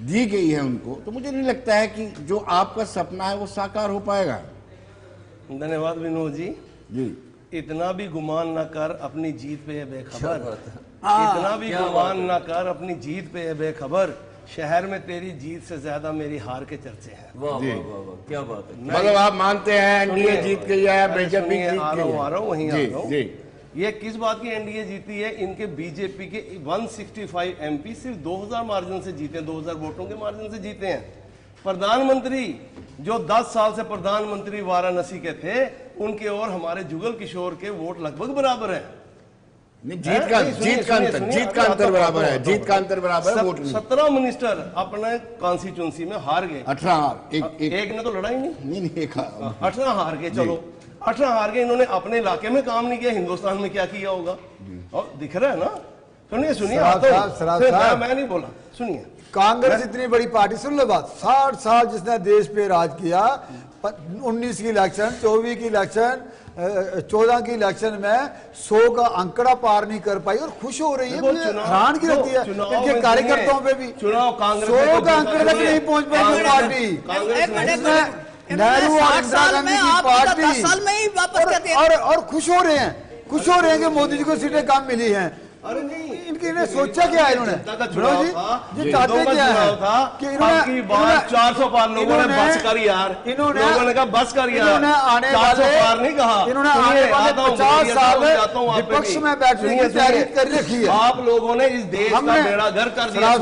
दी गई है उनको, तो मुझे नहीं लगता है कि जो आपका सपना है वो साकार हो पाएगा। धन्यवाद विनोद जी। जी, इतना भी गुमान ना कर अपनी जीत पे बेखबर, इतना भी गुमान ना कर अपनी जीत पे बेखबर, शहर में तेरी जीत से ज्यादा मेरी हार के चर्चे हैं। वाह वाह वाह, क्या बात है। मतलब आप मानते हैं एनडीए जीत गई है, बीजेपी आ रहा हूँ वहीं आ रहा हूँ। जी, ये किस बात की एनडीए जीती है? इनके बीजेपी के 165 एमपी सिर्फ 2000 मार्जिन से जीते हैं, 2000 वोटों के मार्जिन से जीते हैं। प्रधानमंत्री जो 10 साल से प्रधानमंत्री वाराणसी के थे, उनके और हमारे जुगल किशोर के वोट लगभग बराबर है। जीत का अंतर बराबर है, जीत का अंतर बराबर है, वोट 17 मिनिस्टर अपने कॉन्स्टिट्यूंसी में हार गए, 18 एक ने तो लड़ाई नहीं, एक 18 हार गए। चलो 18 हार गए, इन्होंने अपने इलाके में काम नहीं किया, हिंदुस्तान में क्या किया होगा? और दिख रहा है ना। सुनिए मैं नहीं बोला, सुनिए। कांग्रेस इतनी बड़ी पार्टी, सुन लो बात, 60 साल जिसने देश पे राज किया, 19 की इलेक्शन, 24 की इलेक्शन, 14 की इलेक्शन में 100 का आंकड़ा पार नहीं कर पाई और खुश हो रही है, हैरान की रहती है इनके कार्यकर्ताओं पे भी। चुनाव कांग्रेस 100 का आंकड़े तक नहीं पहुंच पाई पार्टी, नेहरू और इंदिरा गांधी की पार्टी, और खुश हो रहे हैं, खुश हो रहे हैं कि मोदी जी को सीटें कम मिली हैं। अरे नहीं, इनने सोचा क्या है? इन्होंने ये चाहते क्या है कि इन्होंने 400 पार, लोगों ने बस कर यार, लोगों ने कहा बस कर यार, इन्होंने आने वाले पार नहीं कहा, इन्होंने आने वाले 50 साल विपक्ष में बैठने की तैयारी कर रखी है। आप लोगों ने इस देश का बेड़ा गर्क कर दिया।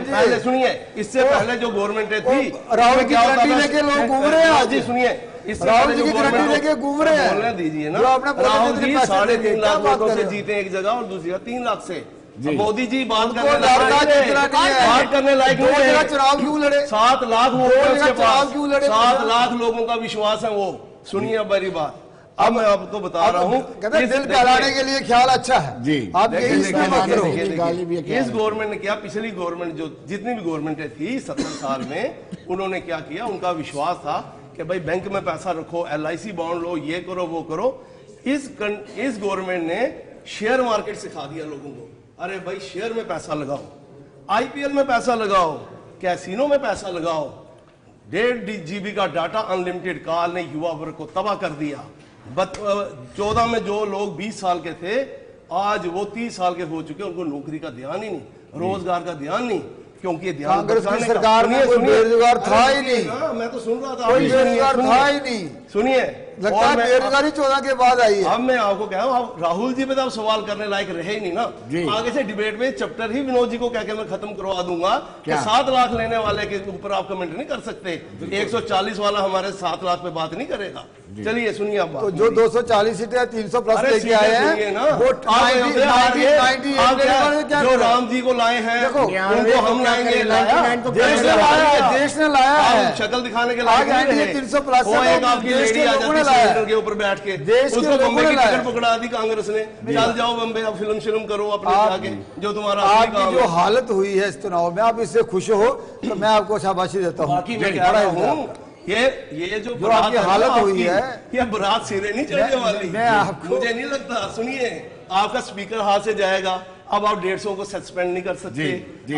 पहले सुनिए, इससे पहले जो गवर्नमेंट थी, राहुल की गारंटी लेके लोग घूम रहे हैं आज, सुनिए, राहुल जी की गारंटी लेके घूम रहे हैं, बोलने दीजिए ना। राहुल जी 3.5 लाख वोटों से जीते एक जगह और दूसरी जगह 3 लाख से। मोदी जी बात करने लायक नहीं है, चुनाव क्यों लड़े? 7 लाख वोटों के पास 7 लाख लोगों का विश्वास है वो। सुनिए अब मेरी बात, अब मैं आपको बता रहा हूँ, दिल बहलाने के लिए ख्याल अच्छा है जी। आप इस गवर्नमेंट ने क्या, पिछली गवर्नमेंट जो जितनी भी गवर्नमेंटें थी 70 साल में, उन्होंने क्या किया? उनका विश्वास था कि भाई बैंक में पैसा रखो, LIC बॉन्ड लो, ये करो वो करो। इस गवर्नमेंट ने शेयर मार्केट सिखा दिया लोगों को। अरे भाई शेयर में पैसा लगाओ, IPL में पैसा लगाओ, कैसीनो में पैसा लगाओ। 1.5 GB का डाटा अनलिमिटेड काल ने युवा वर्ग को तबाह कर दिया। 14 में जो लोग 20 साल के थे, आज वो 30 साल के हो चुके, उनको नौकरी का ध्यान ही नहीं, रोजगार का ध्यान नहीं, क्योंकि कांग्रेस की सरकार में कोई बेरोजगार था ही नहीं। मैं तो सुन रहा था, कोई बेरोजगार था ही नहीं। सुनिए, लगता है बेरोजगारी 14 के बाद आई है। अब मैं आपको कह रहा हूँ, राहुल जी पे तो आप सवाल करने लायक रहे ही नहीं ना। आगे से डिबेट में चैप्टर ही विनोद जी को कह के मैं खत्म करवा दूंगा कि 7 लाख लेने वाले के ऊपर आप कमेंट नहीं कर सकते। 140 वाला हमारे 7 लाख पे बात नहीं करेगा। चलिए सुनिए अब, तो जो 240 सीटें 300 प्लस लेके आए हैं, जो राम जी को लाए हैं उनको हम लाएंगे। देश ने लाया है, शक्ल दिखाने के लायक 300 प्लस के ऊपर बैठ के उसको बम्बे की टिकट पकड़ा दी कांग्रेस ने। चल जाओ बम्बे, अब फिल्म करो अपने जाके, जो तुम्हारा आपकी जो हालत हुई है इस चुनाव में, आप इससे खुश हो तो मैं आपको शाबाशी देता हूँ। बाकी मैं कह रहा हूँ ये जो आपकी हालत हुई है, ये बारात सिरे नहीं चढ़ने वाली। मुझे नहीं लगता। सुनिए, आपका स्पीकर हाथ से जाएगा, अब आप 150 को सस्पेंड नहीं कर सकते,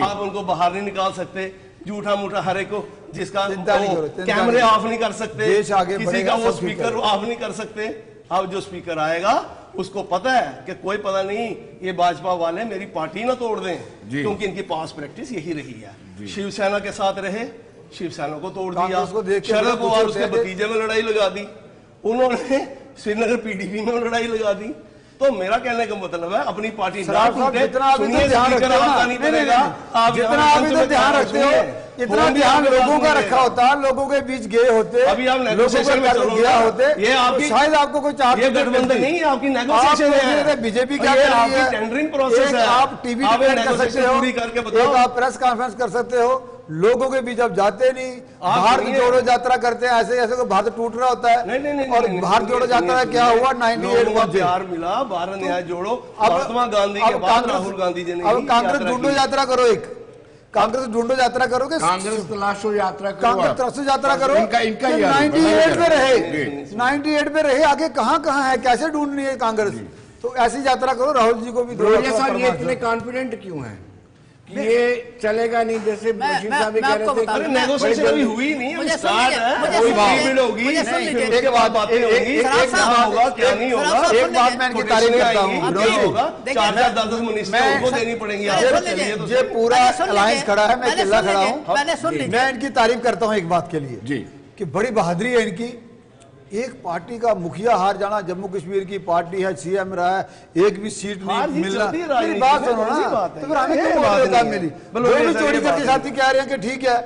आप उनको बाहर नहीं निकाल सकते, झूठा मूठा हर एक को जिसका कैमरे ऑफ नहीं कर सकते, किसी का वो स्पीकर ऑफ नहीं कर सकते। अब जो स्पीकर आएगा उसको पता है कि कोई पता नहीं ये भाजपा वाले मेरी पार्टी ना तोड़ दें, क्योंकि इनकी पास प्रैक्टिस यही रही है। शिवसेना के साथ रहे, शिवसेना को तोड़ दिया, शरद पवार उसके भतीजे में लड़ाई लगा दी, उन्होंने श्रीनगर पीडीपी में लड़ाई लगा दी। तो मेरा कहने का मतलब है अपनी पार्टी ना टूटे, सुनिए, स्पीकर आपका नहीं बनेगा, आप जितना अभी तो ध्यान रखते हो, इतना ध्यान लोगों का रखा होता, लोगों के बीच गए होते, अभी आप नेगोशिएशन में चलो गया होते, ये आपकी शायद आपको कोई चार्ज, ये गठबंधन नहीं है, आपकी नेगोशिएशन है। बीजेपी क्या कर रही है, टेंडरिंग प्रोसेस है, आप टीवी कर सकते हो, एक आप प्रेस कॉन्फ्रेंस कर सकते हो, लोगों के बीच अब जाते नहीं, भारत जोड़ो यात्रा करते हैं, ऐसे ऐसे को भारत टूट रहा होता है। नहीं, और भारत जोड़ो यात्रा क्या हुआ, 98 में प्यार मिला, भारत न्याय जोड़ो, महात्मा गांधी के बाद राहुल गांधी जी ने। अब कांग्रेस ढूंढो यात्रा करो, एक कांग्रेस ढूंढो यात्रा करोगे, कांग्रेस तलाशो यात्रा करो, कांग्रेस तलाशो यात्रा करो, इनका 98 में रहे, 98 में रहे, आगे कहाँ है, कैसे ढूंढनी है कांग्रेस, तो ऐसी यात्रा करो। राहुल जी को भी साहब ये इतने कॉन्फिडेंट क्यों है कि ये चलेगा नहीं, जैसे बशीर साहब भी कह रहे थे, अरे नेगोशिएशन अभी हुई नहीं है, स्टार्ट है, कोई भीड़ होगी, एक बात बातें होगी, एक होगा क्या नहीं होगा, एक बात मैं इनकी तारीफ करता हूँ, होगा 4-4 10 मिनिस्टर उनको देनी पड़ेगी। ये पूरा अलायंस खड़ा है, मैं चिल्ला खड़ा हूँ, मैं इनकी तारीफ करता हूँ एक बात के लिए कि बड़ी बहादुरी है इनकी। एक पार्टी का मुखिया हार जाना, जम्मू कश्मीर की पार्टी है, सीएम रहा है, एक भी सीट नहीं मिलना, मेरी बात सुनो ना, तो फिर हमें क्यों बोल रहे मिली, वो भी चोरी करके साथी कह रहे हैं कि ठीक है।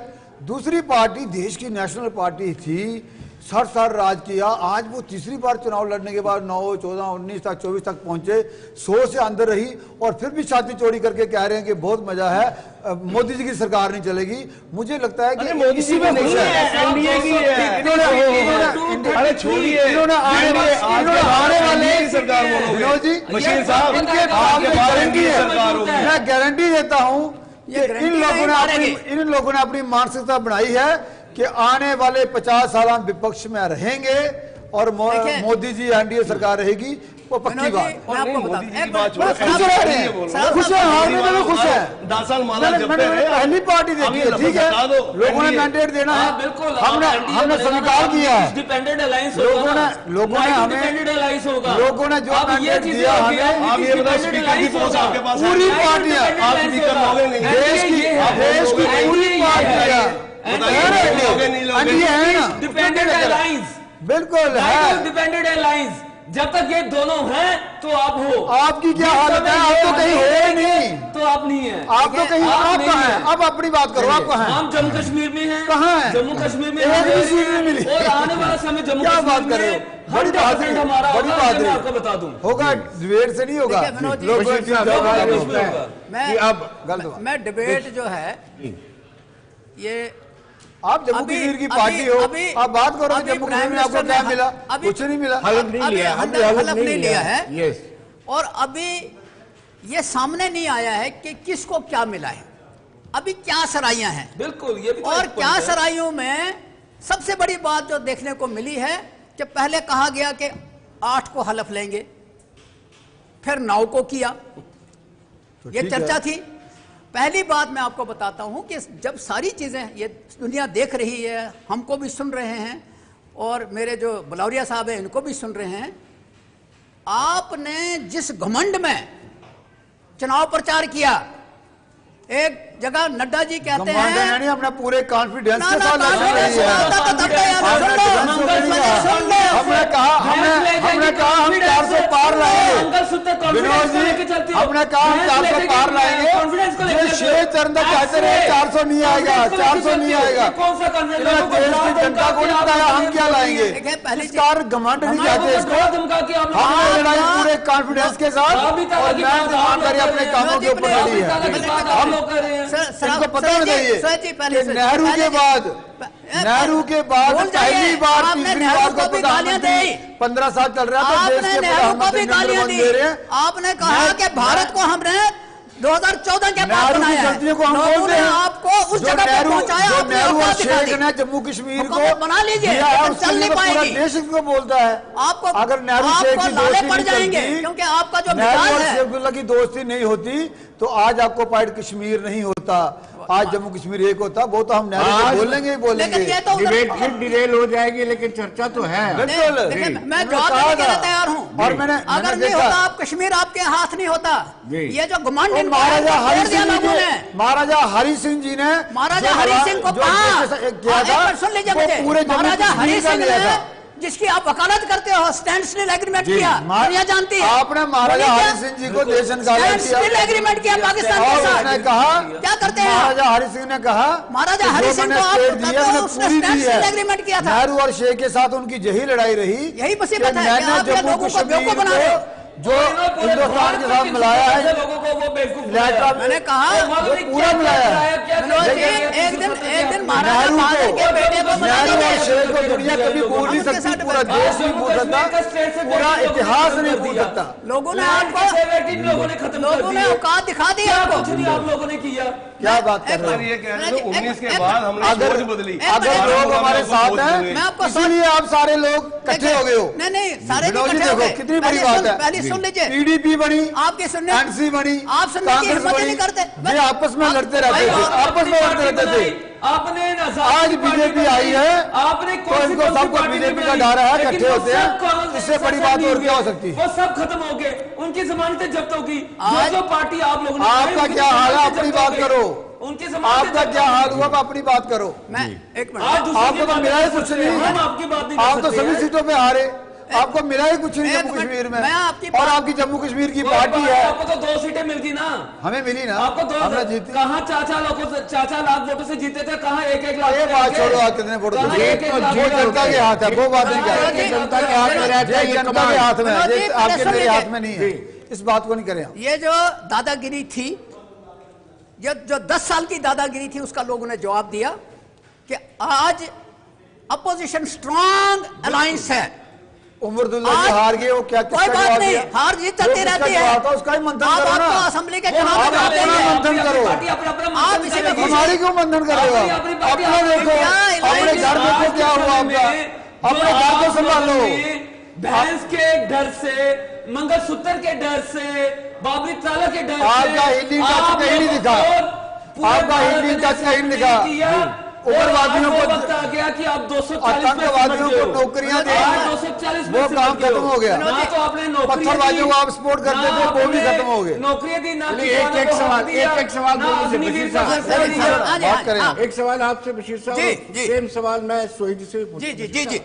दूसरी पार्टी देश की नेशनल पार्टी थी, 60 साल राज किया, आज वो तीसरी बार चुनाव लड़ने के बाद 9, 14, 19 तक 24 तक पहुंचे, 100 से अंदर रही, और फिर भी छाती चोरी करके कह रहे हैं कि बहुत मजा है, मोदी जी की सरकार नहीं चलेगी। मुझे लगता है कि मोदी जी में नहीं है, एनडीए की है, अरे छोड़िए, इन्होंने आने वाले सरकार विनोद जी, बशीर साहब, इनके गारंटी है, मैं गारंटी देता हूं कि इन लोगों ने अपनी मानसिकता बनाई है कि आने वाले 50 साल हम विपक्ष में रहेंगे और मोदी जी एनडीए सरकार रहेगी, वो पक्की बात। खुश है, हारने में भी खुश है, 10 साल माला पहली पार्टी देखी है, ठीक है, लोगों ने मैंडेट देना है, हमने स्वीकार किया है, लोगों ने जो मैंडेट दिया हमें, पूरी पार्टियां, देश की पूरी पार्टियां डिपेंडेंट अलायंस, बिल्कुल है डिपेंडेंट अलायंस। जब तक ये दोनों हैं तो आप हो, आपकी क्या हालत है, आप तो कहीं हो नहीं, तो आप नहीं है, आप तो कहीं, आप कहाँ हैं, अब अपनी बात करो, आप कहाँ हैं, हम जम्मू कश्मीर में हैं, कहाँ हैं, जम्मू कश्मीर में एक भी सीट नहीं मिली, और आने वाला समय जम्मू क्या बात कर रहे हो, बड़ी बात है, हमारा, बड़ी बात है, मैं आपको बता दूं, होगा डिबेट से नहीं होगा, मैं डिबेट जो है ये आप जम्मू कश्मीर की पार्टी हो, आप बात करो कि जम्मू कश्मीर में आपको क्या मिला, कुछ नहीं मिला, हलफ नहीं लिया है, यस। और अभी ये सामने नहीं आया है कि किसको क्या मिला है, अभी क्या सराइयां हैं, बिल्कुल ये भी और क्या सराइयों में सबसे बड़ी बात जो देखने को मिली है कि पहले कहा गया कि 8 को हलफ लेंगे, फिर 9 को किया, ये चर्चा थी। पहली बात मैं आपको बताता हूं कि जब सारी चीजें ये दुनिया देख रही है, हमको भी सुन रहे हैं, और मेरे जो बलौरिया साहब हैं इनको भी सुन रहे हैं, आपने जिस घमंड में चुनाव प्रचार किया, एक जगह नड्डा जी कहते हैं, अपना पूरे कॉन्फिडेंस के साथ हमने कहा हम 400 पार लाएंगे, विनोद जी हमने कहा हम 400 पार लाएंगे, शेर चरण तक कहते रहे 400 नहीं आएगा, 400 नहीं आएगा, देश की जनता को नहीं बताया हम क्या लाएंगे, कार घमंड नहीं कहते इसको, हमने लड़ाई पूरे कॉन्फिडेंस के साथ, और मैं ईमानदारी अपने कामों के ऊपर लड़ी है। इनको पता होना चाहिए कि नेहरू के बाद पहली बार, तीसरी बार को प्रधानमंत्री 15 साल चल रहा था, देश के प्रधानमंत्री नरेंद्र मोदी दे रहे हैं। आपने कहा कि भारत को हमने 2014 के बाद बनाया है, को हम बोलते हैं, आपको उस जगह पे पहुंचाया आपने, नेहरू और औकात दिखा शेख दी। ने जम्मू कश्मीर को हुकूमत बना लीजिए, दिया है, लेकिन उसके चल लिए नहीं तो पूरा पाएगी। देश इनको बोलता है। आपको अगर नेहरू शेख की लाले दोस्ती पड़ नहीं जाएंगे, चलती, क्योंकि आपका जो नेहरू मिजाज और है, शेख अब्दुल्ला की दोस्ती नहीं होती तो आज आपको पार्ट कश्मीर नहीं होता, आज जम्मू कश्मीर एक होता। वो तो हम नेहरू को बोलेंगे ही बोलेंगे। लेकिन ये तो डिबेट फिर डिरेल हो जाएगी, लेकिन चर्चा तो है। बिल्कुल मैं जवाब देने के लिए तैयार हूँ। और मैंने अगर नहीं देखा होता आप कश्मीर आपके हाथ नहीं होता। ये जो घमंड और महाराजा हरि सिंह जी ने, महाराजा हरि सिंह जी ने, महाराजा हरि सिंह को किया था, सुन लीजिए वो मुझे, पूरे महाराजा हरि सिंह लिया था। ने जिसकी आप वकालत करते हो स्टैंड स्टिल एग्रीमेंट किया, दुनिया जानती है। आपने महाराजा हरि सिंह जी को देश निकाला स्टिल एग्रीमेंट किया पाकिस्तान के साथ। उसने कहा क्या करते हैं महाराजा हरि सिंह ने कहा, महाराजा हरि सिंह को आप उसने स्टैंड स्टिल एग्रीमेंट किया था। नेहरू और शेख के साथ उनकी यही लड़ाई रही, यही मुसीबत है कि आप ये लोगों को बेवकूफ बना रहे हो। जो हिंदुस्तान के साथ मिलाया है, मैंने कहा पूरा मिलाया है। एक दिन महाराजा बहादुर के बेटे को नेहरू और शेख को दुनिया कभी भूल नहीं सकती, पूरा देश नहीं भूल सकता, पूरा इतिहास नहीं भूल सकता। लोगों ने आपको, लोगों ने औकात दिखा दी आपको। आप लोगों ने किया क्या बात कर रहे ये कह रहे हो 19 के बाद हमने सोच बदली। अगर लोग हमारे साथ हैं, इसीलिए आप सारे लोग इकट्ठे हो गए हो। नहीं सारे विनोद जी देखो कितनी बड़ी बात है। पहले सुन लीजिए, पीडीपी बनी, आपके सुनने, एनसी बनी, आप सुनने की हिम्मत ही नहीं करते। ये आपस में लड़ते रहते थे, आपस में लड़ते रहते थे। आपने आज बीजेपी आई है, आपने तो इनको सबको बीजेपी का डर है, इकट्ठे होते हैं। इससे बड़ी बात और क्या हो सकती है? वो सब खत्म हो गए, उनकी जमानतें जब्त होगी। जो पार्टी आप लोगों ने, आपका क्या हाल है, अपनी बात करो। उनकी आपका क्या हाल हुआ, अपनी बात करो। मैं एक मिनट, आपको तो मिला ही कुछ नहीं, हम आपकी बात नहीं, आप तो सभी सीटों पे हारे, आपको मिला ही कुछ नहीं जम्मू कश्मीर में। और आपकी जम्मू कश्मीर की पार्टी है, आपको तो 2 सीटें मिलती ना, हमें मिली ना, आपको 2 हमने जीती। कहाँ 4 लाख वोटों से जीते थे, कहाँ 1 लाख। ये बात छोड़ो, आप कितने वोट कहाँ जीते? 1 लाख वो जनता के हाथ है, वो बात नहीं कर रहे। जनता के हाथ में रहता है, ये जनता के हाथ में है, ये आपके मेरे हाथ में नहीं है। इस बात को नहीं करें। ये जो दादागिरी थी, जो 10 साल की दादागिरी थी, उसका लोगों ने जवाब दिया कि आज अपोजिशन स्ट्रांग अलायंस है। उमरदुल्ला जी हार गए, वो क्या कोई बात नहीं, हार जीत चलती रहती है। उसका ही मंथन आप करो ना, आपको असेंबली के चुनाव में जाते हैं, मंथन करो। आप इसी में हमारी क्यों मंथन कर रहे हो? अपना देखो, अपने घर देखो क्या हुआ आपका, अपने घर को संभालो। भैंस के डर से, मंगलसूत्र के डर से, बाबरी ताला के डर से आपका हिंदी टच कहीं नहीं दिखा, आपका हिंदी टच कहीं नहीं दिखा। उग्रवादियों को वक्त आ गया कि आप 240 आतंकवादियों को नौकरियां देंगे, 240 वो काम खत्म हो गया। ना तो आपने नौकरी, पत्थरबाजियों को आप सपोर्ट करते थे, वो भी खत्म हो गए। नौकरियां दी ना, एक सवाल बोलने से बशीर साहब, बात करें। एक सवाल आपसे बशीर साहब, सेम सवाल मैं सोहिद से भी पूछूं। जी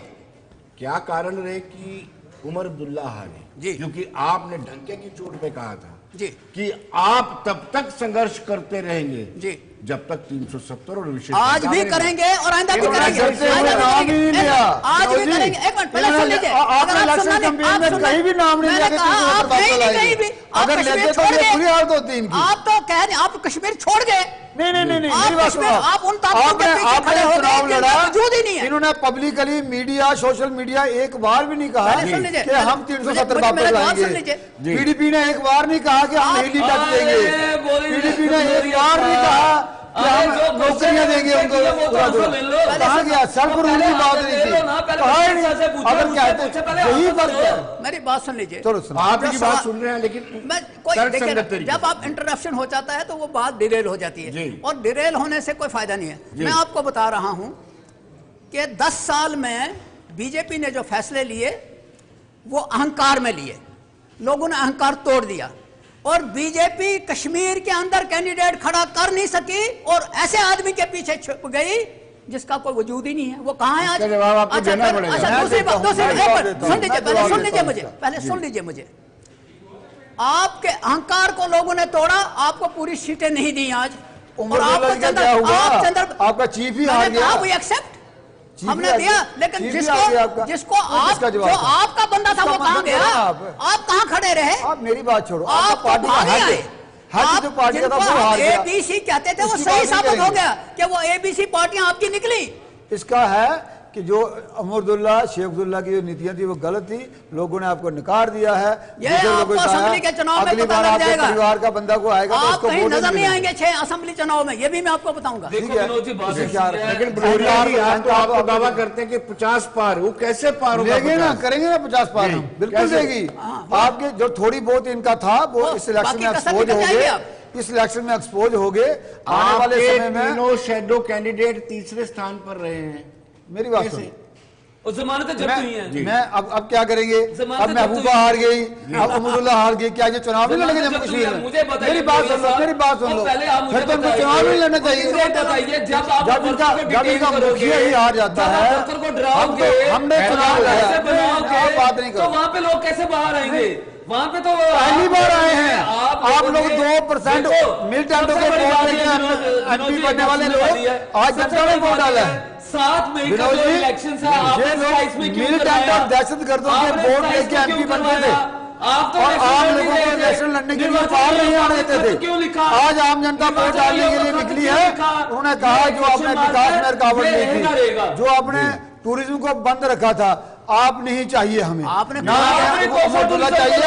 क्या कारण रहे कि उमर अब्दुल्ला हारे? क्योंकि आपने डंके की चोट पे कहा था जी कि आप तब तक संघर्ष करते रहेंगे जी जब तक 370 और विशेष आज भी करेंगे और आइंदा भी करेंगे, आज भी करेंगे। एक मिनट पहले सुन लीजिए, आपने इलेक्शन कैंपेन में कहीं भी नाम नहीं लिया कि आप कहीं भी, अगर लेते तो ये पूरी हालत होती इनकी। आप तो कह रहे, आप कश्मीर छोड़ गए। नहीं, मेरी बात सुनो। आप उन ताकतों के पीछे खड़े हो गए, लड़ा, वजूद ही नहीं है। इन्होंने पब्लिकली मीडिया, सोशल मीडिया एक बार भी नहीं कहा कि हम 370 वापस लाएंगे। पीडीपी ने एक बार नहीं कहा कि हम हिंदी टच देंगे। पीडीपी ने एक बार नहीं कहा कि हम नौकरियां देंगे उनको। कहा गया सेल्फ रूल की बात नहीं थी, कहा नहीं। अगर कहते यही फर्क है। मेरी बात सुन लीजिए, आपकी बात सुन रहे हैं, लेकिन देखिए जब आप इंटरप्शन हो जाता है तो वो बात डिरेल हो जाती है, और डिरेल होने से कोई फायदा नहीं है। मैं आपको बता रहा हूं कि 10 साल में बीजेपी ने जो फैसले लिए वो अहंकार में लिए, लोगों ने अहंकार तोड़ दिया, और बीजेपी कश्मीर के अंदर कैंडिडेट खड़ा कर नहीं सकी और ऐसे आदमी के पीछे छुप गई जिसका कोई वजूद ही नहीं है। वो कहाँ है आज? अच्छा दूसरी बात सुन लीजिए, पहले सुन लीजिए मुझे। आपके अहंकार को लोगों ने तोड़ा, आपको पूरी सीटें नहीं दी आज, और आपका चीफ ही हार गया। वी एक्सेप्ट, हमने दिया, लेकिन जिसको आप, जो आपका बंदा था वो कहाँ गया? आप कहाँ खड़े रहे? आप मेरी बात छोड़ो, आप पार्टी जो पार्टी का था वो हार गया। एबीसी कहते थे वो सही साबित हो गया कि वो एबीसी पार्टियां आपकी निकली। इसका है कि जो अमरुद्दुल्ला शेख अब्दुल्ला की जो नीतियां थी वो गलत थी, लोगों ने आपको नकार दिया है। आपको असेंबली के चुनाव में अगली पता बार लग आपके जाएगा। परिवार का बंदा को आएगा तो आप उसको कहीं वोट नजर नहीं मिलेगा। आएंगे 6 असेंबली चुनाव में, ये भी मैं आपको बताऊंगा। देखो विनोद जी, बात लेकिन आप तो दावा करते हैं कि 50 पार, वो कैसे पार होगा? लेंगे ना, करेंगे ना 50 पार, हम बिल्कुल देगी। आपके जो थोड़ी बहुत इनका था वो इस इलेक्शन में एक्सपोज हो गए, इस इलेक्शन में एक्सपोज हो गए। आने वाले समय में तीनों शैडो कैंडिडेट तीसरे स्थान पर रहे हैं। मेरी बात सुनो, और जमानत जब्त हुई है। मैं अब क्या करेंगे? अब महबूबा हार गई, अब अमरुद्दुल्ला हार गई, क्या ये चुनाव नहीं लड़ेंगे जम्मू कश्मीर में? मेरी बात सुन लो, मेरी बात सुन लो, फिर तो उनको चुनाव नहीं लड़ना चाहिए। जब इनका मुखिया ही हार जाता है, हमने चुनाव लड़ा, आप बात नहीं करो। वहाँ पे लोग कैसे बाहर आएंगे? वहाँ पे तो पहली बार आए हैं आप लोग। 2% मिलिटेंटों के वोट लेके एमपी बनने वाले लोग आज जनता ने वोट डाला है। 7 मई का जो इलेक्शन था, ये लोग मिलिटेंट और दहशतगर्दों के वोट लेके एमपी बनते थे और आम लोगों को इलेक्शन लड़ने के लिए बाहर नहीं आने देते थे। आज आम जनता वोट डालने के लिए निकली है। उन्होंने कहा जो आपने विकास में रुकावट नहीं थी, जो आपने टूरिज्म को बंद रखा था, आप नहीं चाहिए हमें, आपने ना अमरुद्दुल्ला चाहिए,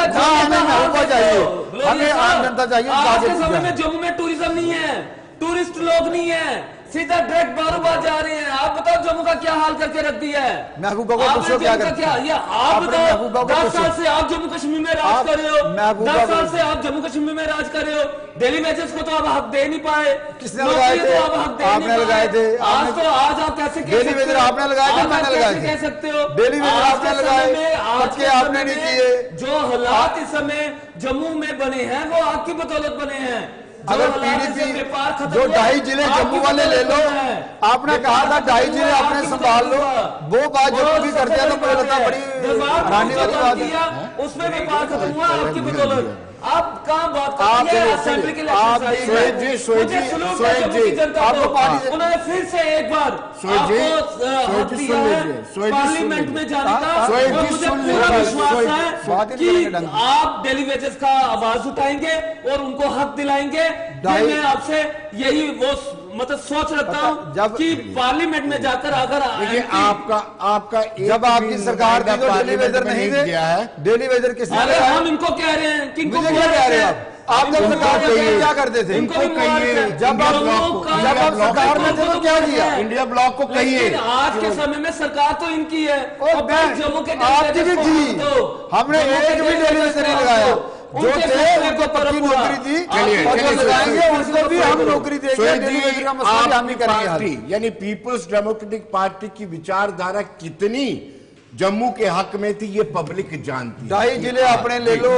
ना हमें महबूबा चाहिए, हमें आम जनता चाहिए। आज के समय में जम्मू में टूरिज्म नहीं है, टूरिस्ट लोग नहीं है, सीधा डायरेक्ट बार जा रहे हैं। आप बताओ जम्मू का क्या हाल करके रख दिया है? महबूबा को पूछो क्या करते हैं? ये आप बताओ, 10 साल से आप जम्मू कश्मीर में राज कर रहे हो, 10 साल से आप जम्मू कश्मीर में राज कर रहे हो। डेली मैचेस को तो आप हक दे नहीं पाए। किसने लगाए थे? तो आप हक दे आपने लगाए थे। आज आप कैसे डेली वेजर आपने लगाए थे, मैंने लगाए थे। कह सकते हो डेली वेजर आपने लगाए, पक्के आपने नहीं किए। जो हालात इस समय जम्मू में बने हैं वो आपकी बदौलत बने हैं। अगर पीडीपी जो 2.5 जिले जम्मू वाले ले लो, आपने कहा था 2.5 जिले आपने संभाल लो, वो बात जम्मू भी कर दिया तो मुझे लगता बड़ी हैरानी वाली बात है। उसमें व्यापार खत्म हुआ आपकी बदौलत। आप कहाँ बात करते हैं? असेंबली के उन्होंने फिर से एक बार हक दिया है पार्लियामेंट में जाने का। मुझे पूरा विश्वास है कि आप डेली वेजेस का आवाज उठाएंगे और उनको हक दिलाएंगे। मैं आपसे यही वो मतलब सोच रखता हूँ कि पार्लियामेंट में जाकर अगर आपका जब आपकी सरकार थी तो डेली वेजर नहीं थे, डेली वेजर किसने? अरे हम इनको कह रहे हैं कि मुझे क्या कह रहे हैं आप जब सरकार में क्या करते थे? इनको भी कहिए, जब आप सरकार में थे तो क्या किया? इंडिया ब्लॉक को कहिए। आज के समय में सरकार तो इनकी है, जम्मू के आपकी भी थी, हमने एक भी डेली वेजर नहीं लगाया। जो थे उनको पक्की नौकरी थी, लगाएंगे उनको भी हम नौकरी देंगे, डेली वेजर का मसला भी हम ही करेंगे। यानी पीपल्स डेमोक्रेटिक पार्टी की विचारधारा कितनी जम्मू के हक में थी ये पब्लिक जानती है। 2.5 जिले अपने ले लो,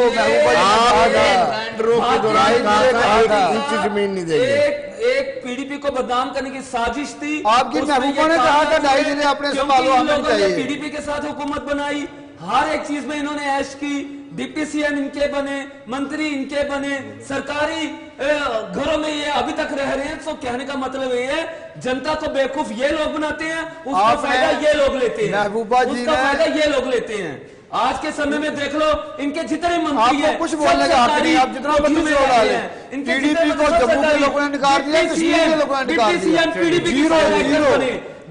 इंच जमीन नहीं देंगे। एक पीडीपी को बदनाम करने की साजिश थी। आपकी महबूबा ने कहा था 2.5 जिले अपने संभालो, हमें चाहिए। पीडीपी के साथ हुकूमत बनाई, हर एक चीज में इन्होंने ऐश की। डिप्टी सीएम इनके बने, मंत्री इनके बने, सरकारी घरों में ये अभी तक रह रहे हैं। तो कहने का मतलब ये है जनता को बेवकूफ ये लोग बनाते हैं, उसका फायदा ये लोग लेते हैं, उसका फायदा ये लोग लेते हैं। आज के समय में देख लो इनके जितने मंत्री हैं, कुछ बोलने का हक नहीं, आप जितना बंदी से डाले। टीडीपी को जम्मू के लोगों ने निकाल दिया, कश्मीर के लोगों ने निकाल दिया। जीरो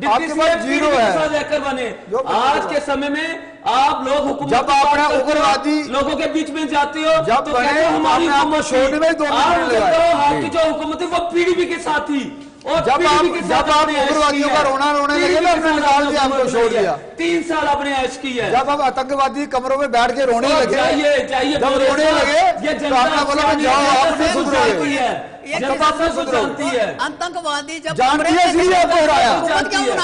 आपके पास जीरो है। बने आज के समय में आप लोग हुकूमत जब अपना उग्रवादी लोगों के बीच में जाते हो जब तो बने हमारी आपको छोड़ने में 2 मिनट लगाए। आपकी जो हुकूमत थी वो पीडीपी के साथ थी। और जब आप उग्रवादियों का रोना रोने लगे ना, आपने निकाल दिया, हमको छोड़ दिया। 3 साल आपने ऐश की है। जब अब आतंकवादी कमरों में बैठ के रोने लगे, जब रोने लगे तो आपने बोला जाओ आप नहीं सुधरोगे। जानती है आतंकवादी जब जानती है इसलिए आपको हराया,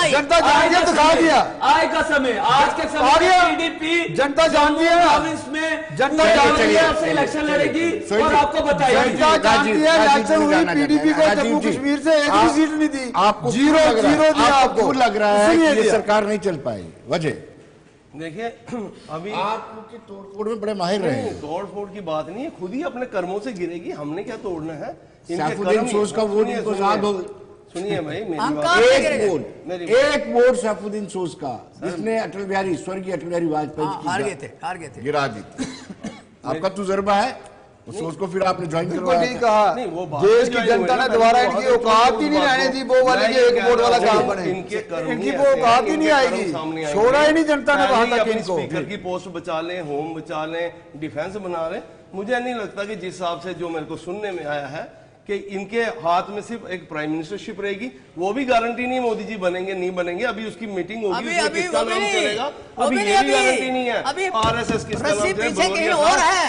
जनता जानती है तो खा दिया। आए का समय, आज के समय पीडीपी जनता जानती है ना, इसमें जनता जानती है इलेक्शन लड़ेगी और आपको बताएगी। जनता जानती है इलेक्शन हुई, पीडीपी को जम्मू कश्मीर से एक भी सीट नहीं दी, आपको जीरो दिया। आपको लग रहा है कि ये सरकार नहीं चल पाएगी, वजह देखिए अभी आप तोड़फोड़ में बड़े माहिर रहे हैं। तोड़ फोड़ की बात नहीं है, खुद ही अपने कर्मों से गिरेगी, हमने क्या तोड़ना है? सैफुद्दीन सोज का वोट इनको याद हो। सुनिए भाई एक वोट सैफुद्दीन सोज का, जिसने स्वर्गीय अटल बिहारी वाजपेयी हार गए थे गिरा दी थी। आपका तजुर्बा है, तो उसको फिर आपने ज्वाइन बिल्कुल करवाया नहीं था। कहा। नहीं, वो बात देश में की join जनता हुए ने ना, दोबारा मैं इनकी बहुत औकात ही नहीं बात रहने को- दी वो वाली मैं कि ये एक कह वोट रहा वाला हूं, काम बने। इनके कर्म इनकी ही वो ऐसे औकात ही हैं, नहीं इनके आएगी, कर्म सामने आएंगे। छोड़ा ही नहीं जनता ने पहले वहां ही तक अपनी इनको। स्पीकर की पोस्ट बचा लें, होम बचा लें, डिफेंस बना लें। मुझे नहीं लगता कि जिस हिसाब से जो मेरे को सुनने में आया है कि इनके हाथ में सिर्फ एक प्राइम मिनिस्टरशिप रहेगी, वो भी गारंटी नहीं मोदी जी बनेंगे नहीं बनेंगे। अभी उसकी मीटिंग होगी, उसमें किसका नाम चलेगा अभी ये भी गारंटी नहीं है। आरएसएस किसका नाम चलेगा,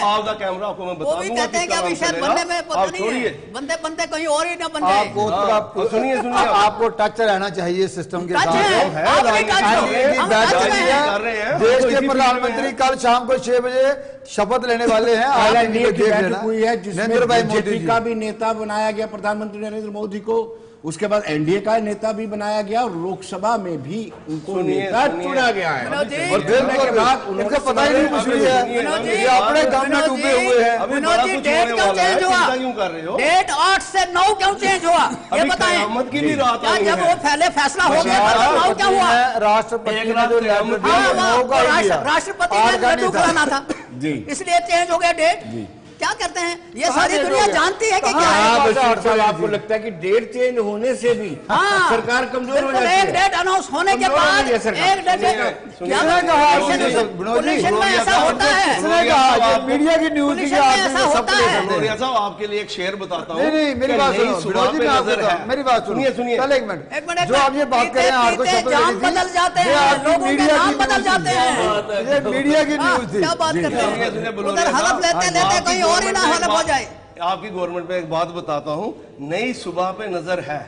आपका कैमरा आपको मैं बता दूंगा किसका नाम चलेगा। आप छोड़िए, बनते कहीं और ही ना बन जाए। आपको सुनिए आपको टच रहना चाहिए सिस्टम के साथ। देश के प्रधानमंत्री कल शाम को 6 बजे शपथ लेने वाले हैं। ऑल इंडिया की देख बैठक लेना। हुई है जिसमें नरेंद्र भाई मोदी बीजेपी जी का भी नेता बनाया गया प्रधानमंत्री नरेंद्र मोदी को, उसके बाद एनडीए का नेता भी बनाया गया और लोकसभा में भी उनको नेता चुना गया है। और चुनने के बाद उनको पता ही नहीं कुछ भी है, ये अपने गम में डूबे हुए हैं। अभी बड़ा कुछ होने वाला है, चिंता क्यों कर रहे हो? डेट 8 से 9 क्यों चेंज हुआ ये अभी बताएं। कयामत की भी रात क्या आई जब वो है। पहले फैसला हो गया था 9 क्या हुआ? राष्ट्रपति ने जो लेटर हाँ, दिया, नौ का ही दिया। राष्ट्रपति आठ ने का लड्डू नहीं था। खिलाना था जी। इसलिए चेंज हो गया डेट। क्या करते हैं ये सारी change दुनिया हो गया? जानती है कि क्या कहाँ है। हाँ, बशीर साहब, आपको लगता है कि डेट चेंज होने से भी सरकार कमजोर हो बिल्कुल, जाती एक है? डेट अनाउंस होने के कमजोर हो बाद रही है सरकार। एक डेट सुनिए, क्या सुनिए, कहा विनोद जी, इलेक्शन में ऐसा होता है। इसने कहा कि मीडिया की न्यूज की इलेक्शन में आदमी ऐसा सब होता ले है। सकते हैं। लोरिया साहब आपके लिए एक शेर बताता हूँ। नहीं नहीं मेरी कि बात नई सुनो सुबह विनोद जी, पे मैं आपको नजर बताऊं, है। मेरी बात सुनो। सुनिए सुनिए चल एक मिनट, जो आप ये बात कर रहे हैं आपको पीते शपथ जाम लेनी थी, बदल जाते ये हैं, आपकी लोगों के मीडिया नाम की बदल न्यूज़ जाते थी। हैं। ये मीडिया की न्यूज थी। क्या बात करते सुनिए, हैं सुनिए, उधर लोरिया हलफ साहब, लेते लेते आपकी कहीं और ही ना गवर्नमेंट में हलफ हो एक जाए। आपकी गवर्नमेंट पे एक बात बताता हूँ, नई सुबह पे नजर है,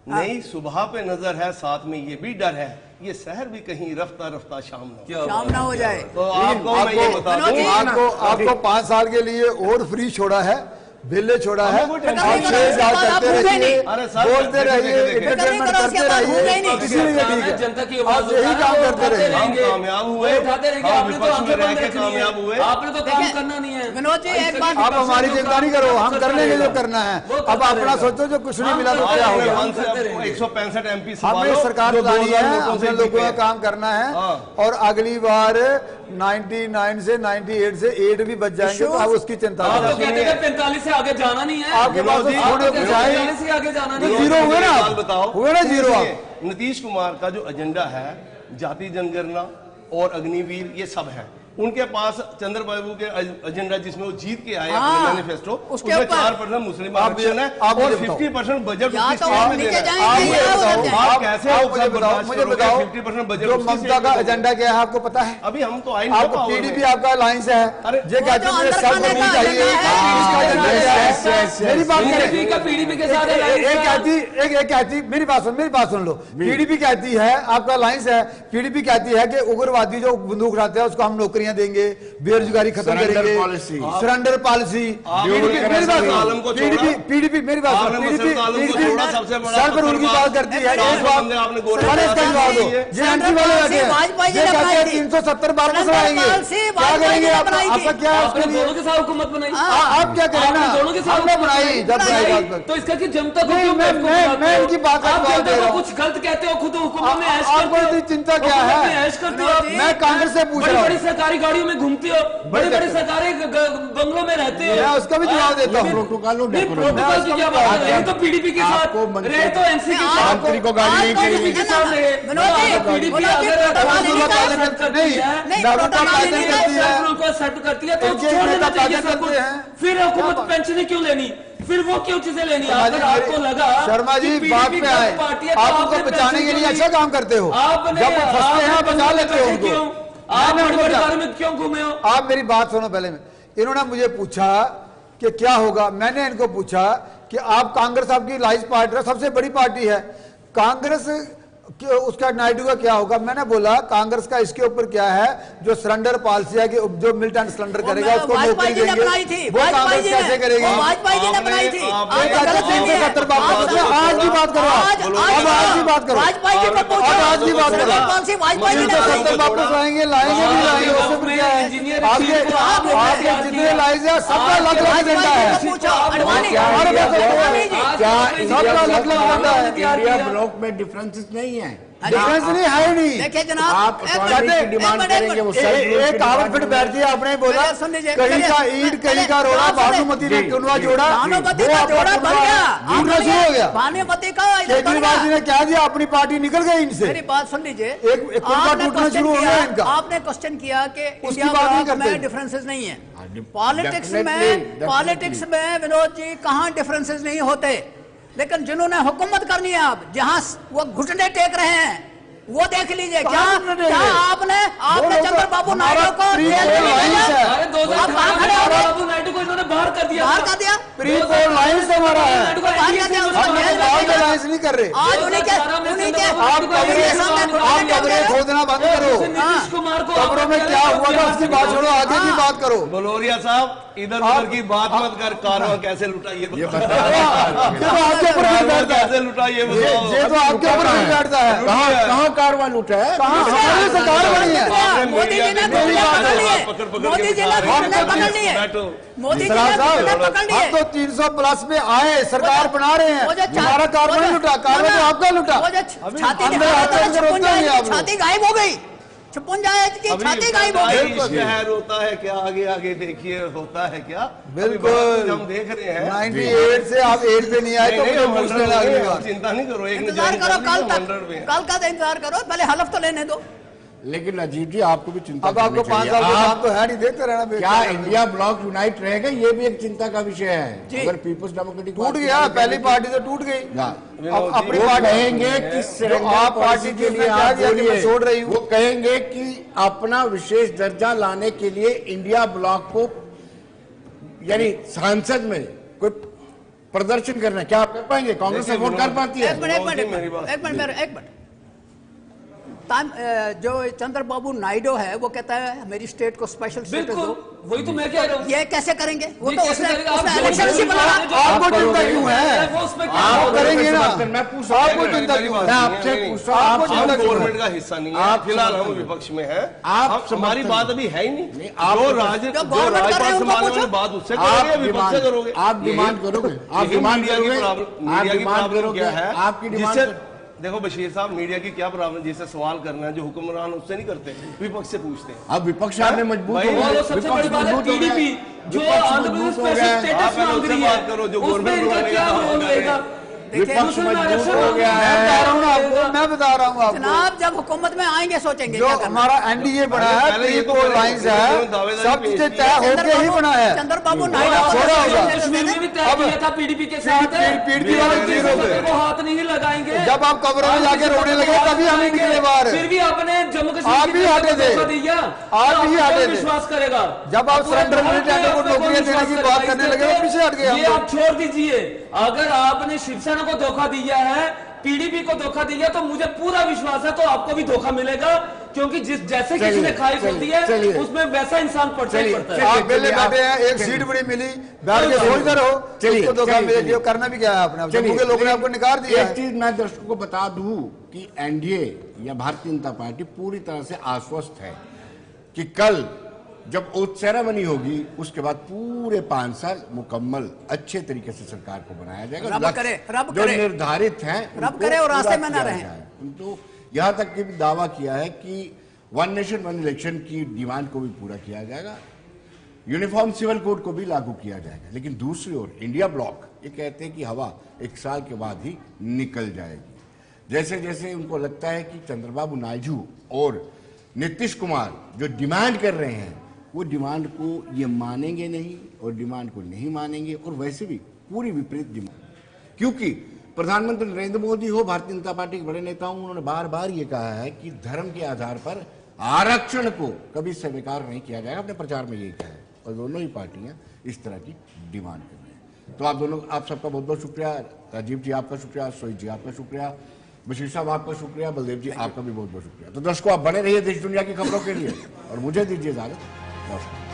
नई सुबह पे नजर है, साथ में ये भी डर है ये शहर भी कहीं रफ्ता रफ्ता शाम ना शाम ना हो जाए। तो आपको मैं ये बता दूं, आपको 5 साल के लिए और फ्री छोड़ा है, बिल्ले छोड़ा है। कोई आप टेंशन नहीं, 6 साल आप करते भूखे रहिए, नहीं। अरे सर, बोलते देखे, रहिए, देखे, देखे। एंटरटेनमेंट उसके करते बाद रहिए, भूखे नहीं। इसीलिए ठीक है। जनता की आप आवाज यही उठाना, काम वो करते उठाते रहिए। हम रहेंगे। कामयाब हुए, वो उठाते रहेंगे, हम आपने तो विपक्ष आंखें में रह बंद के रखनी है। कामयाब हुए। आपने तो काम करना नहीं है। विनोद जी एक बात आप हमारी चिंता नहीं करो, हम कर लेंगे जो करना है। अब अपना सोचो जो कुछ नहीं मिला तो क्या आपने होगा। 165 MP हमें सरकार चलानी है, हमने लोगों का काम करना है हाँ। और अगली बार 99 से 98 से 8 भी बच जाएंगे तो आप उसकी चिंता आप मत तो करो। कहते हैं 45 से आगे जाना नहीं है। आपके पास तो विनोद थोड़े जी, कुछ आए, 45 से आगे जाना तो नहीं है। जीरो हुए ना एक आप? बात बताओ, हुए ना जीरो आप? सुनिए, नीतीश कुमार का जो एजेंडा है जाति जनगणना और अग्निवीर ये सब है उनके पास। चंद्रबाबू के एजेंडा जिसमें वो जीत के आए अपने मैनिफेस्टो, उसमें 4% मुस्लिम आरक्षण है और 50% बजट या उसकी तो स्टेट हम में दे नीचे रहा है। जाएंगे या उधर जाएंगे। आप कैसे आप वो मुझे सब बताओ, बर्दाश्त मुझे करोगे? बताओ 50% बजट जो उसकी ममता स्टेट का में दे एजेंडा क्या है आपको पता है? अभी हम तो आइन आपको पीडीपी आपका अलायंस है, अरे, ये वो कहते जो हैं अंदर सब खाने होनी का चाहिए। एजेंडा है। इसका एजेंडा क्या है? मेरी बात बीजेपी का करें। पीडीपी के साथ एक कहती मेरी बात सुन लो। पीडीपी कहती है आपका अलायंस है, पीडीपी कहती है कि उग्रवादी जो बंदूक उठाते हैं उसको हम नौकरियां देंगे, बेरोजगारी खत्म करेंगे, सरेंडर पॉलिसी। पीडीपी मेरी बात सुनो, सर पर उनकी बात करती है। एक बात मैंने इसका जवाब दो, ये एंटी वाले बैठे हैं, ये कहते हैं 370 वापस लाएंगे, क्या करेंगे आप? आपका क्या है उसके लिए? दोनों के साथ हुकूमत बनाई। आप क्या करें ना, दोनों के साथ हमने बनाई जब बनाई बात पर। तो इसका कि जनता को नहीं, क्यों मैं इनकी बात का आप जवाब जनता दे रहा को हूं। कुछ गलत कहते हो, खुद हुकूमत में ऐश आपको करते हो। इतनी चिंता क्या हुकूमत है? में ऐश करते हो आप। मैं कांग्रेस से पूछ रहा बड़ी हूँ। सरकारी गाड़ियों में घूमते हो, बड़े बड़े सरकारी बंगलों में रहते हो। मैं उसका भी जवाब देता हूँ। प्रोटोकॉल हो, नहीं, डेकोरम। प्रोटोकॉल की क्या बात है? रहे तो पीडीपी के साथ, आपको मंत्री- रहे तो एनसी के साथ, मंत्री को गाड़ी नहीं चाहिए। PDP के साथ रहे। विनोद जी, PDP विनोद जी, अगर प्रोटोकॉल अगर नहीं प्रोटोकॉल करते सेट करती है, नहीं, प्रोटोकॉल प्रोटोकॉल नहीं नहीं करती है, करती है। उनको सेट करती है तो इनके छोड़ देना नेता चाहिए ताकत सब कुछ। करते हैं। फिर हुकूमत पेंशन क्यों लेनी? फिर वो क्यों चीजें लेनी? शर्मा जी, अगर आपको लगा शर्मा जी कि बात PDP पे गलत आए, पार्टी है तो आप उनको आपने बचाने के पेंशन लिए क्यों अच्छा ली? काम करते हो। आपने जब वो फंसते हैं आप बचा लेते हो उनको। क्यों? आप मैंने बड़ी उनको बड़ी बचा- गाड़ी में क्यों घूमे हो? आप मेरी बात सुनो पहले में। इन्होंने मुझे पूछा कि क्या होगा, मैंने इनको पूछा कि आप कांग्रेस आपकी लाइज पार्टी है, सबसे बड़ी पार्टी है, कांग्रेस उसका नायडू का क्या होगा? मैंने बोला कांग्रेस का इसके ऊपर क्या है, जो सरेंडर पॉलिसी है कि जो मिलिटेंट सरेंडर करेगा उसको नौकरी देंगे, वो कांग्रेस कैसे करेगी? वाजपेयी जी ने बनाई थी। आज की बात करो, अब आज की बात करो, वाजपेयी जी को पूछो, अब आज की बात करो। पॉलिसी वाजपेयी जी ने बनाई 370 थी। वापस लाएंगे, लाएंगे नहीं लाएंगे उससे फिर क्या है? आपके जितने लाइज है सबका अलग अलग एजेंडा है। पूछो अडवाणी क्या हमारे पास अडवाणी जी सबका अलग अलग एजेंडा है। इंडिया ब्लॉक में डिफरेंसेस नहीं नहीं है। डिफरेंस नहीं है नहीं। देखिए जनाब, आप autonomy की डिमांड करेंगे, वो एक कहावत फिर बैठती है, आपने बोला सुन लीजिए, कहीं का ईंट कहीं का रोड़ा, भानुमती ने टुनवा जोड़ा, भानुमती का जोड़ा बन गया, टूटना शुरू हो गया। भानुमती का केजरीवाल जी ने क्या दिया, अपनी पार्टी निकल गई इनसे। मेरी बात सुन लीजिए, एक टूटना शुरू हो गया इनका। आपने क्वेश्चन किया कि उसकी इंडिया बात नहीं ब्लॉक में करते। डिफरेंसेस नहीं है। Definitely. पॉलिटिक्स में विनोद जी कहाँ डिफरेंसेस नहीं होते, लेकिन जिन्होंने हुकूमत करनी है अब, जहाँ वो घुटने टेक रहे हैं, वो देख लीजिए। क्या आपने चंद्रबाबू नायडू को जेल में नहीं भेजा? आप कहाँ खड़े हो गए? चंद्रबाबू नायडू को इन्होंने बाहर कर दिया। बाहर कर दिया। प्री पोल लाइन्स हमारा है, बाहर कर दिया, उसको जेल में आप भेजा। लाइन्स नहीं कर रहे। आज उन्हीं के आप कमरे खोदना बंद करो। नीतीश कुमार को कमरों में क्या हुआ था उसकी बात छोड़ो, आगे की बात करो। बलोरिया साहब, इधर उधर की बात मत कर, कारवा कैसे लुटा ये ये तो आपके ऊपर भी बैठता है, कैसे लुटा ये ये तो आपके ऊपर भी बैठता है। कहाँ कारवा लूटा है? कहाँ हमारी सरकार बनी है? मोदी जी ने घुटने पकड़ लिए, मोदी जी ने घुटने पकड़ लिए, मोदी जी ने घुटने पकड़ लिए। हम तो 300+ में आए, सरकार बना रहे हैं, हमारा कारवा नहीं लुटा, कारवा तो आपका लुटा। छाती छाती गायब हो गई, छुपुंजा की छाती गायब हो गई। शहर होता है क्या, आगे आगे देखिए होता है क्या। बिल्कुल हम देख रहे हैं 98 से आप 8 पे नहीं आए तो मुझे पूछने लगे। चिंता नहीं करो, एक इंतजार करो, कल का इंतजार करो, पहले हलफ तो लेने दो। लेकिन अजीत जी आपको भी चिंता अब आपको 5 साल का काम तो है नहीं, देखते रहना। क्या इंडिया ब्लॉक यूनाइट रहेगा? ये भी एक चिंता का विषय है। अगर पीपुल्स डेमोक्रेटिक टूट गया, पहली पार्टी तो टूट गई, अब अपनी पार्टी कहेंगे कि आप पार्टी के लिए आप बोलिए छोड़ रही हूँ, वो कहेंगे कि अपना विशेष दर्जा लाने के लिए इंडिया ब्लॉक को, यानी सांसद में कोई प्रदर्शन करना है। क्या आप कर पाएंगे? कांग्रेस सपोर्ट कर पाती है? एक मिनट जो चंद्रबाबू नायडू है वो कहता है मेरी स्टेट को स्पेशल स्टेटस दो। वही तो मैं कह रहा हूँ। ये कैसे करेंगे? वो तो उसने इलेक्शन से बना। आपको चिंता क्यों है? आप करेंगे ना, मैं पूछ रहा हूँ, आपको चिंता क्यों है? मैं आपसे पूछ रहा हूँ, आपको चिंता क्यों है? गवर्नमेंट का हिस्सा नहीं है, फिलहाल हम विपक्ष में हैं। आप हमारी बात अभी है ही नहीं। आप जो राज्यपाल संभालने वाले बात उससे करोगे, विपक्ष से करोगे। आप डिमांड करोगे, आप डिमांड करोगे, मीडिया की प्रॉब्लम क्या है? आपकी डिमांड। देखो बशीर साहब, मीडिया की क्या प्रॉब्लम, जिससे सवाल करना है जो हुक्मरान उससे नहीं करते, विपक्ष से पूछते हैं। अब विपक्ष आपने मजबूत हो गया, सबसे बड़ी बात है टीडीपी जो आंध्र प्रदेश स्पेशल स्टेटस मांग रही है, करो जो उसमें इनका क्या रोल रहेगा? विपक्ष मजबूत हो गया है। मैं बता रहा हूँ आपको, जनाब जब हुकूमत में आएंगे सोचेंगे जो हमारा एनडीए बना है, प्री पोल लाइन्स है, सब चीजें तय होके ही बना है। चंद्रबाबू थोड़ा होगा, कश्मीर में भी तय किया था पीडीपी के साथ, पीडीपी वाले जीरो पे वो हाथ नहीं लगाएंगे। जब आप कब्रों में जाके रोने लगे तभी हम निकले बाहर। फिर भी आपने जम्मू आप भी हटे थे, आप भी हटे थे। विश्वास करेगा जब आप सरेंडर मिलिटेंट को नौकरियां देने की बात करने लगे तो पीछे हट गए। ये आप छोड़ दीजिए, अगर आपने शिवसेना को धोखा दिया है, पीडीपी को धोखा दिया, तो मुझे पूरा विश्वास है तो आपको भी धोखा मिलेगा, क्योंकि जिस जैसे किसी ने ख्वाहिश होती है उसमें वैसा इंसान पड़ता ही पड़ता है। आप पहले बैठे हैं, एक सीट बड़ी मिली, बैठ के सोचते रहो, उसको धोखा मिले। जो करना भी क्या है आपने, जम्मू के लोगों ने आपको निकाल दिया। एक चीज मैं दर्शकों को बता दूं कि एनडीए या भारतीय जनता पार्टी पूरी तरह से आश्वस्त है कि कल जब ओथ सेरेमनी होगी उसके बाद पूरे 5 साल मुकम्मल अच्छे तरीके से सरकार को बनाया जाएगा। रब जो निर्धारित है, रब करे और रास्ते में ना रहे। तो यहाँ तक कि दावा किया है कि 1 नेशन 1 इलेक्शन की डिमांड को भी पूरा किया जाएगा, यूनिफॉर्म सिविल कोड को भी लागू किया जाएगा। लेकिन दूसरी ओर इंडिया ब्लॉक ये कहते हैं कि हवा 1 साल के बाद ही निकल जाएगी। जैसे जैसे उनको लगता है कि चंद्रबाबू नायडू और नीतीश कुमार जो डिमांड कर रहे हैं वो डिमांड को ये मानेंगे नहीं और डिमांड को नहीं मानेंगे, और वैसे भी पूरी विपरीत डिमांड। क्योंकि प्रधानमंत्री नरेंद्र मोदी हो, भारतीय जनता पार्टी के बड़े नेता हूं, उन्होंने बार बार ये कहा है कि धर्म के आधार पर आरक्षण को कभी स्वीकार नहीं किया जाएगा। अपने प्रचार में यही कहा है, और दोनों ही पार्टियां इस तरह की डिमांड कर रही हैं। तो आप सबका बहुत बहुत शुक्रिया। राजीव जी आपका शुक्रिया, सोहित जी आपका शुक्रिया, बशीर साहब आपका शुक्रिया, बलदेव जी आपका भी बहुत बहुत शुक्रिया। तो दर्शकों आप बने रहिए देश दुनिया की खबरों के लिए और मुझे दीजिए इजाजत। नमस्कार।